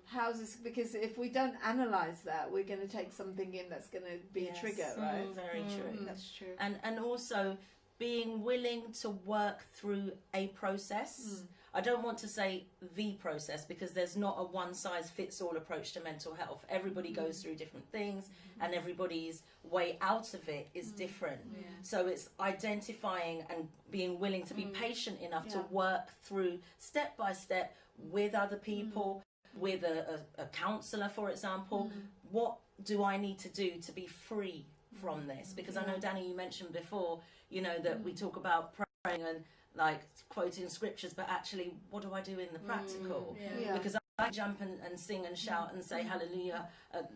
How's this? Because if we don't analyze that, we're going to take something in that's going to be a trigger, right? Very true. That's true. And also being willing to work through a process. I don't want to say the process, because there's not a one size fits all approach to mental health. Everybody goes through different things, and everybody's way out of it is different. So it's identifying and being willing to be patient enough to work through step by step with other people, with a counsellor, for example. What do I need to do to be free from this? Because I know, Danny, you mentioned before, you know, that we talk about praying and like quoting scriptures, but actually what do I do in the practical? Because I jump and sing and shout and say hallelujah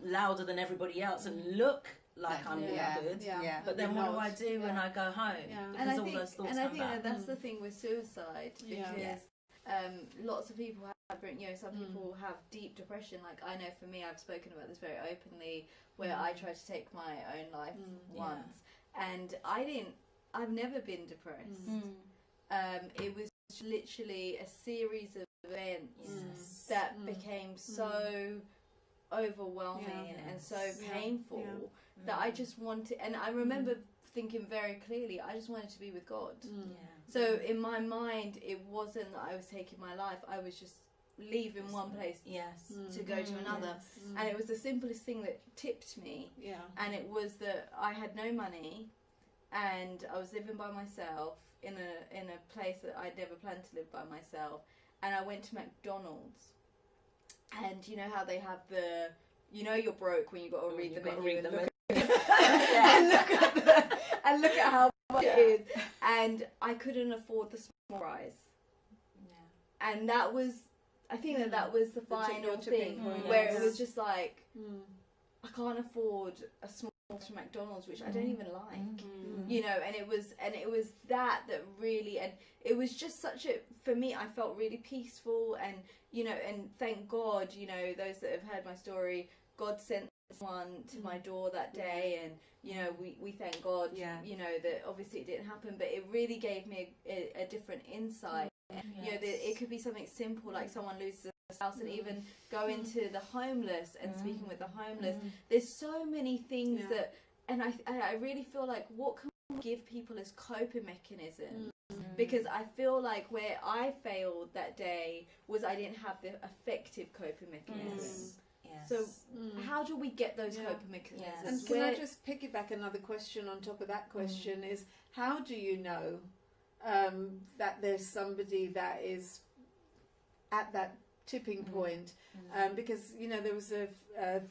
louder than everybody else and look like I'm good, but then what do I do when I go home? Because all those thoughts come back. That's the thing with suicide, because lots of people have, you know, some people have deep depression. Like I know for me, I've spoken about this very openly, where I tried to take my own life once, and I've never been depressed. It was literally a series of events that became so overwhelming and so painful that I just wanted, and I remember thinking very clearly, I just wanted to be with God. So in my mind, it wasn't that I was taking my life, I was just leaving one place to go to another. And it was the simplest thing that tipped me. And it was that I had no money, and I was living by myself in a place that I'd never planned to live by myself. And I went to McDonald's, and you know how they have the, you know, you're broke when you got to read the menu and look at how much it is. And I couldn't afford the small fries. And that was, I think that was the final thing, where it was just like, I can't afford a small to McDonald's, which I don't even like, you know. And it was that really, and it was just such a, for me, I felt really peaceful, and you know, and thank God, you know, those that have heard my story, God sent someone to my door that day, and you know, we thank God, you know, that obviously it didn't happen, but it really gave me a different insight. You know, that it could be something simple, like someone loses a spouse, and even going to the homeless and speaking with the homeless. There's so many things that, and I really feel like, what can we give people as coping mechanisms? Because I feel like where I failed that day was I didn't have the effective coping mechanisms. So how do we get those coping mechanisms? And can I just piggyback another question on top of that question, is how do you know that there's somebody that is at that tipping point? Because, you know, there was a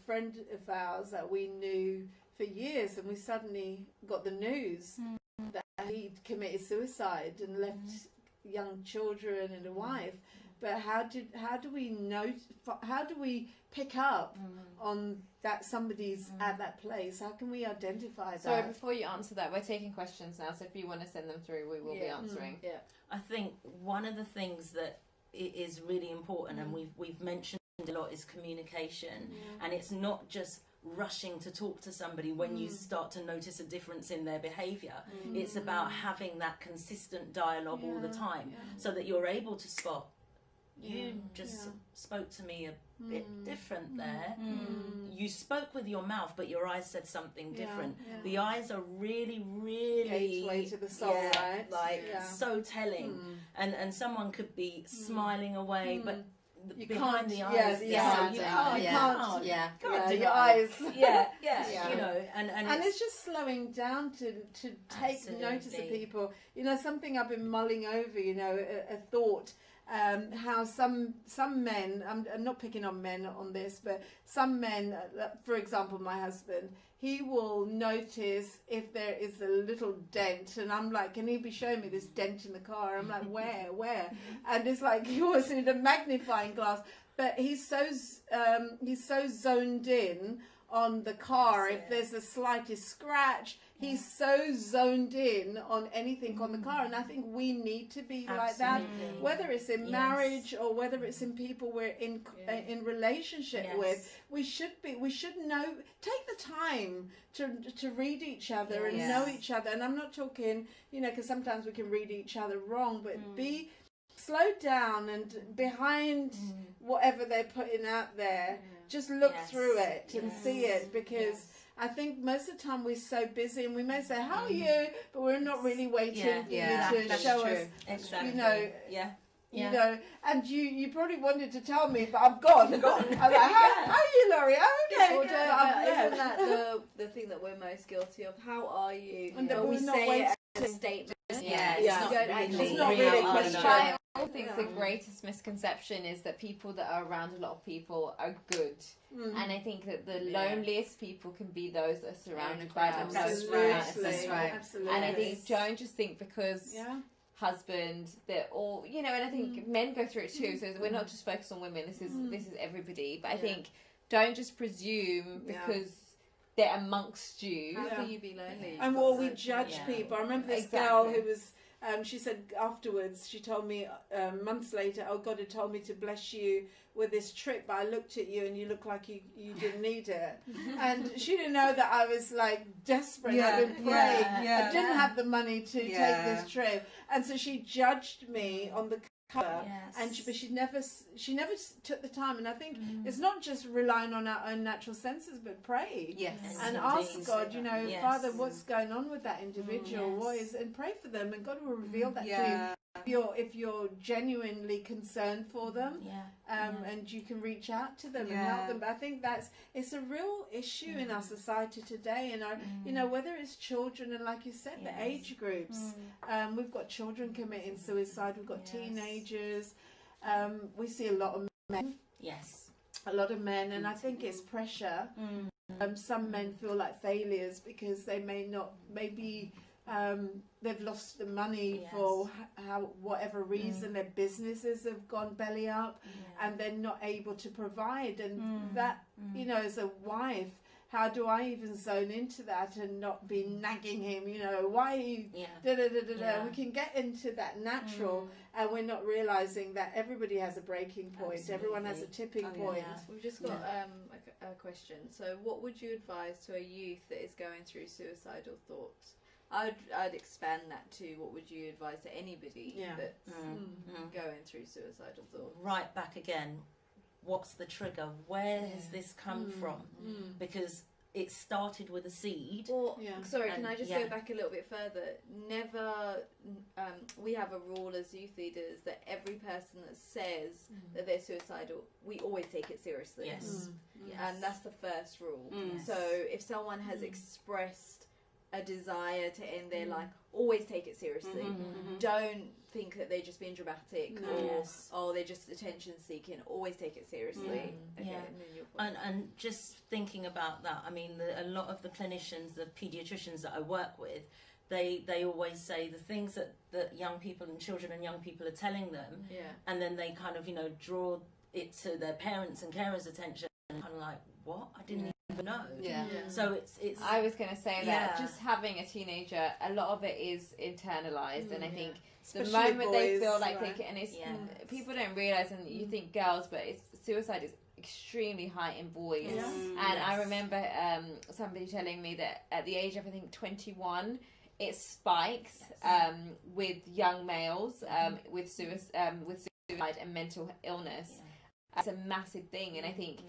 friend of ours that we knew for years, and we suddenly got the news that he'd committed suicide and left young children and a wife. But how do we know? How do we pick up on that somebody's at that place? How can we identify that? So before you answer that, we're taking questions now. So if you want to send them through, we will be answering. I think one of the things that is really important, and we've mentioned a lot, is communication. And it's not just rushing to talk to somebody when you start to notice a difference in their behaviour. It's about having that consistent dialogue all the time, so that you're able to spot, you just spoke to me a bit different there. You spoke with your mouth, but your eyes said something different. The eyes are really, really gateway to the soul, right? Like so telling. And someone could be smiling away, but you behind the can't, eyes, you can't do your that. eyes. You know, and it's just slowing down to take notice of people. You know, something I've been mulling over, you know, a thought. How some men, I'm not picking on men on this, but some men, for example, my husband, he will notice if there is a little dent, and I'm like, can he be showing me this dent in the car? I'm like, where? And it's like he was in a magnifying glass, but he's so zoned in on the car. If there's the slightest scratch, he's so zoned in on anything on the car. And I think we need to be like that, whether it's in marriage or whether it's in people we're in relationship with. We should know, take the time to read each other and know each other. And I'm not talking, you know, because sometimes we can read each other wrong, but slow down and behind whatever they're putting out there, just look through it and see it, because I think most of the time we're so busy and we may say, how are you? But we're not really waiting for you to show us, exactly. you know. Yeah. You know, and you probably wanted to tell me, but I'm gone. I'm like, how are you, Laurie? I'm okay. Isn't that the thing that we're most guilty of? How are you? And but we say it as a statement. It's not really a question. I think the greatest misconception is that people that are around a lot of people are good. And I think that the loneliest people can be those that are surrounded by themselves. That's right. Absolutely. And I think don't just think because husband, they're all, you know, and I think men go through it too, so we're not just focused on women, this is everybody, but I think don't just presume because they're amongst you. How can you be lonely? And we judge people. I remember this girl who was, she said afterwards, she told me months later, oh, God had told me to bless you with this trip, but I looked at you and you look like you didn't need it. And she didn't know that I was like desperate. I've been praying. I didn't have the money to take this trip. And so she judged me on the cover, but she never took the time. And I think it's not just relying on our own natural senses, but pray and ask God, you know, Father, what's going on with that individual? What is, and pray for them, and God will reveal that to you. If you're genuinely concerned for them, and you can reach out to them and help them. But I think it's a real issue in our society today, and you know, whether it's children and, like you said, the age groups. We've got children committing suicide. We've got teenagers. We see a lot of men. A lot of men, and I think it's pressure. Some men feel like failures because they maybe they've lost the money for whatever reason. Their businesses have gone belly up, and they're not able to provide. And that, you know, as a wife, how do I even zone into that and not be nagging him? You know, why are you We can get into that natural, and we're not realizing that everybody has a breaking point. Absolutely. Everyone has a tipping point. We've just got a question. So, what would you advise to a youth that is going through suicidal thoughts? I'd expand that to what would you advise to anybody that's going through suicidal thoughts? Right back again. What's the trigger? Where has this come from? Because it started with a seed. Or, sorry, can I just go back a little bit further? Never, we have a rule as youth leaders that every person that says that they're suicidal, we always take it seriously. And that's the first rule. So if someone has expressed a desire to end their life, always take it seriously. Don't think that they're just being dramatic or they're just attention seeking. Always take it seriously. And just thinking about that, I mean, a lot of the clinicians, the pediatricians that I work with, they always say the things that young people and children and young people are telling them, and then they kind of, you know, draw it to their parents and carers' attention, and kind of like, what? I didn't even know. So it's I was going to say that just having a teenager, a lot of it is internalized, and I think especially the moment they feel like they can, and it's people don't realize, and you think girls, but suicide is extremely high in boys. And I remember somebody telling me that at the age of, I think, 21, it spikes with young males with suicide and mental illness. It's a massive thing, and I think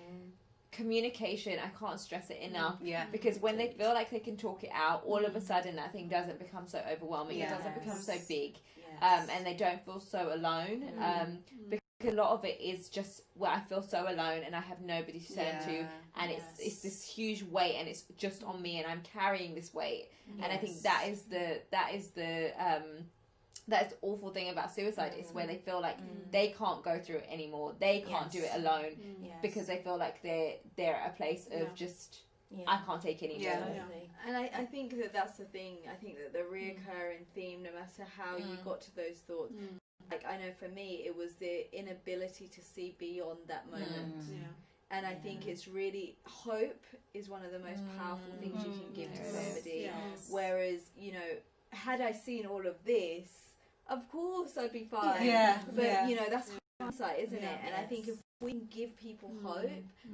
communication, I can't stress it enough, because when they feel like they can talk it out, all of a sudden that thing doesn't become so overwhelming, it doesn't become so big, and they don't feel so alone, because a lot of it is just, well, I feel so alone and I have nobody to turn to, and it's this huge weight, and it's just on me, and I'm carrying this weight, and I think that is the that's the awful thing about suicide, is where they feel like they can't go through it anymore, they can't do it alone, because they feel like they're at a place of just I can't take any more. And I think that's the thing. I think that the reoccurring theme, no matter how you got to those thoughts, like I know for me it was the inability to see beyond that moment. And I think it's really, hope is one of the most powerful things you can give to somebody. Whereas, you know, had I seen all of this, of course I'd be fine. But you know, that's hindsight, isn't it? And I think if we can give people hope,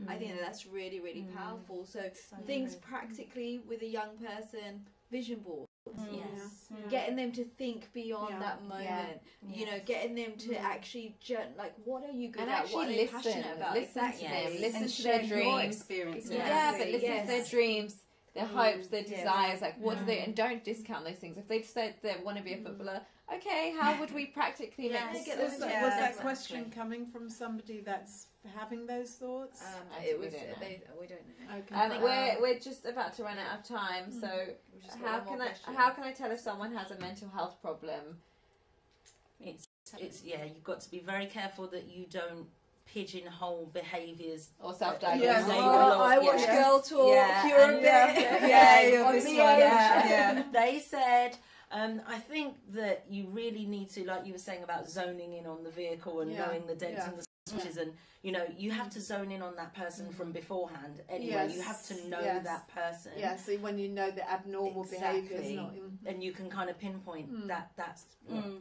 I think that's really, really powerful. So things practically with a young person, vision board. Yes. getting them to think beyond that moment, you know, getting them to actually like, what are you good and at, actually what are they passionate about, listen to them, listen and to their share your dreams. experiences. But listen to their dreams, their hopes, their desires, like what do they, and don't discount those things. If they said they want to be a footballer, okay, how would we practically make get Was them that question coming from somebody that's having those thoughts? It was, we don't know. Okay. we're just about to run out of time, so how can I tell if someone has a mental health problem? It's you've got to be very careful that you don't pigeonhole behaviours Or self-diagnosis. Yes. I watch Girl Talk. Yeah, You're a and- bit you're on this the one, edge. yeah. They said, I think that you really need to, like you were saying about zoning in on the vehicle and knowing the dents and the switches, and you know, you have to zone in on that person from beforehand anyway. You have to know that person. Yeah, so when you know the abnormal behaviours, not and you can kind of pinpoint that's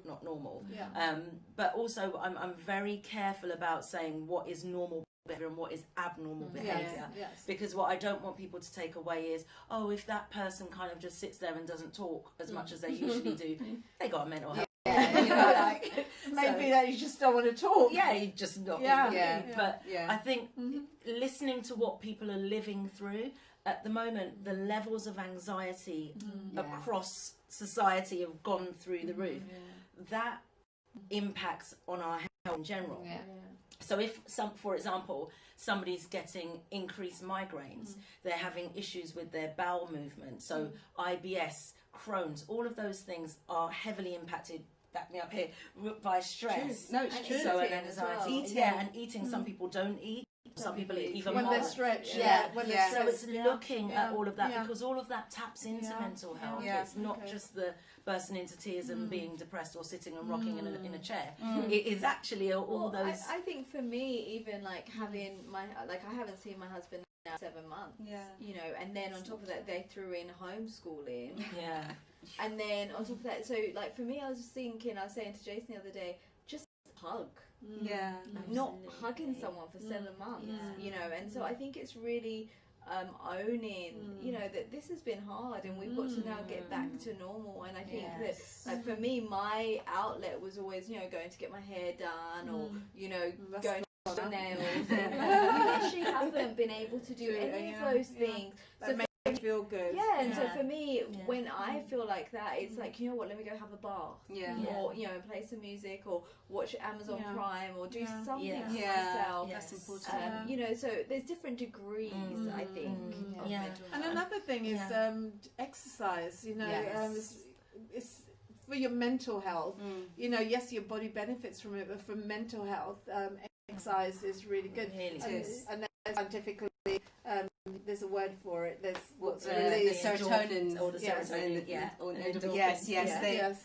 not normal. Yeah. But also, I'm very careful about saying what is normal behaviour and what is abnormal behaviour. Yes. Because what I don't want people to take away is, oh, if that person kind of just sits there and doesn't talk as much as they usually do, they got a mental health. Yeah, you know, like maybe that you just don't want to talk. Yeah, you just not. But I think listening to what people are living through at the moment, the levels of anxiety across society have gone through the roof. That impacts on our health in general. So if for example, somebody's getting increased migraines, they're having issues with their bowel movement, so IBS, Crohn's, all of those things are heavily impacted, back me up here, by stress. No, it's true. So and anxiety. Well. And eating. Some people don't eat. Some people eat even when more. they're stretched. So When they're stressed. it's looking at all of that, Yeah. because all of that taps into mental health. Yeah. It's not just the bursting into tears and being depressed or sitting and rocking in a chair. It is actually all those. I think for me, even like having I haven't seen my husband now 7 months. You know, and then on top of that, they threw in homeschooling. And then on top of that, so like for me, I was saying to Jason the other day, just hug. Not hugging someone for 7 months, you know, and so I think it's really owning, you know, that this has been hard and we've got to now get back to normal. And I think that, like, for me, my outlet was always, you know, going to get my hair done or, you know, going to the nails. I literally haven't been able to do any of those things. So feel good. And so for me, when I feel like that, it's like, you know what, let me go have a bath. Or, you know, play some music or watch Amazon Prime or do something for myself. That's important. You know, so there's different degrees, I think. Of mental And health. another thing is exercise, you know, it's for your mental health. You know, yes, your body benefits from it, but for mental health, exercise is really good. And scientifically, there's a word for it. There's what's the released. serotonin or the serotonin,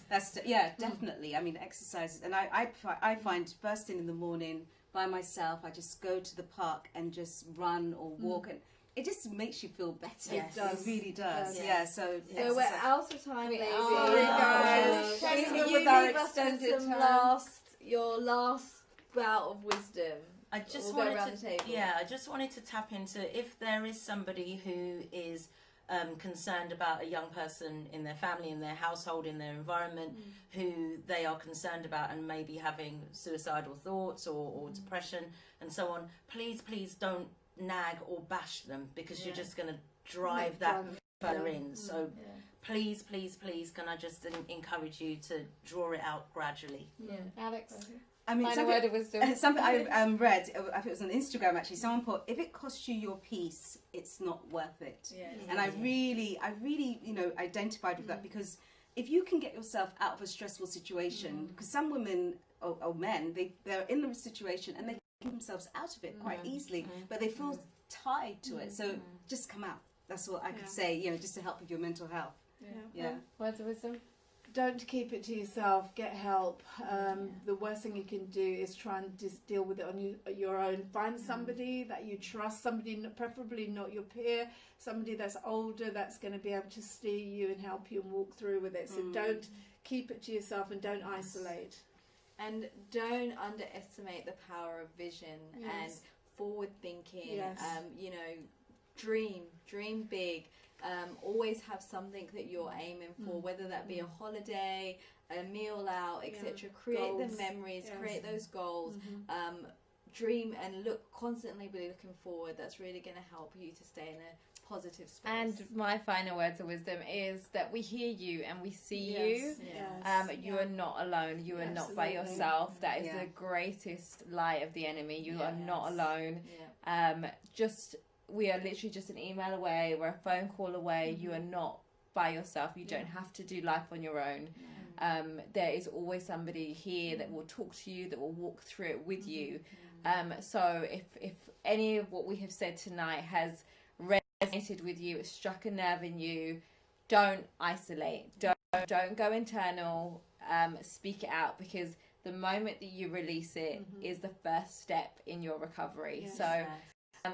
that's definitely. I mean, exercise, and I find first thing in the morning by myself, I just go to the park and just run or walk, and it just makes you feel better. It does. It really does. So we're out of time, ladies. Sorry, guys. Can With you leave our us with extended some time. your last bout of wisdom? I just We'll go wanted around to, the table. I just wanted to tap into, if there is somebody who is concerned about a young person in their family, in their household, in their environment, who they are concerned about and maybe having suicidal thoughts or depression and so on, please don't nag or bash them, because you're just going to drive that further in. So please, can I just encourage you to draw it out gradually? Alex? I mean, Final word of wisdom. Something I read, I think it was on Instagram actually, someone put, if it costs you your peace, it's not worth it. And I really, you know, identified with that, because if you can get yourself out of a stressful situation, because some women or men, they're in the situation and they get themselves out of it quite easily, but they feel tied to it. So just come out. That's what I could say, you know, just to help with your mental health. Words of wisdom? Don't keep it to yourself. Get help. The worst thing you can do is try and just deal with it on your own. Find somebody that you trust, somebody preferably not your peer, somebody that's older that's going to be able to steer you and help you and walk through with it. So don't keep it to yourself and don't isolate. And don't underestimate the power of vision and forward thinking. You know, dream big. Always have something that you're aiming for, whether that be a holiday, a meal out, etc. Create the memories, create those goals. Dream and constantly be looking forward. That's really going to help you to stay in a positive space. And my final words of wisdom is that we hear you and we see you. You are not alone. You are not by yourself. That is the greatest lie of the enemy. You are not alone. We are literally just an email away. We're a phone call away. You are not by yourself. You don't have to do life on your own. There is always somebody here that will talk to you, that will walk through it with you. So if any of what we have said tonight has resonated with you, it's struck a nerve in you, don't isolate, don't go internal, speak it out, because the moment that you release it is the first step in your recovery. So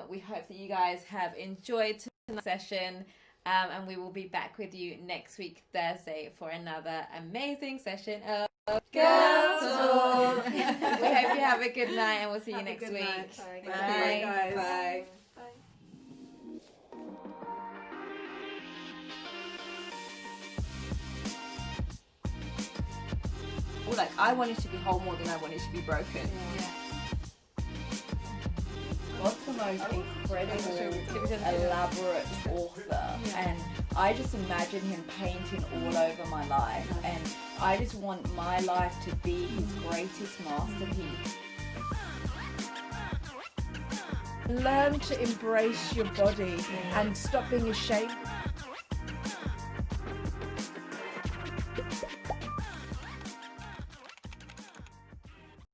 we hope that you guys have enjoyed tonight's session, and we will be back with you next week Thursday for another amazing session of Girls Talk. We hope you have a good night, and we'll see you next week. Bye. Bye. Bye. Bye. Well, like, I want it to be whole more than I want it to be broken. God's the most incredible, elaborate author, and I just imagine him painting all over my life, and I just want my life to be his greatest masterpiece. Learn to embrace your body and stop being ashamed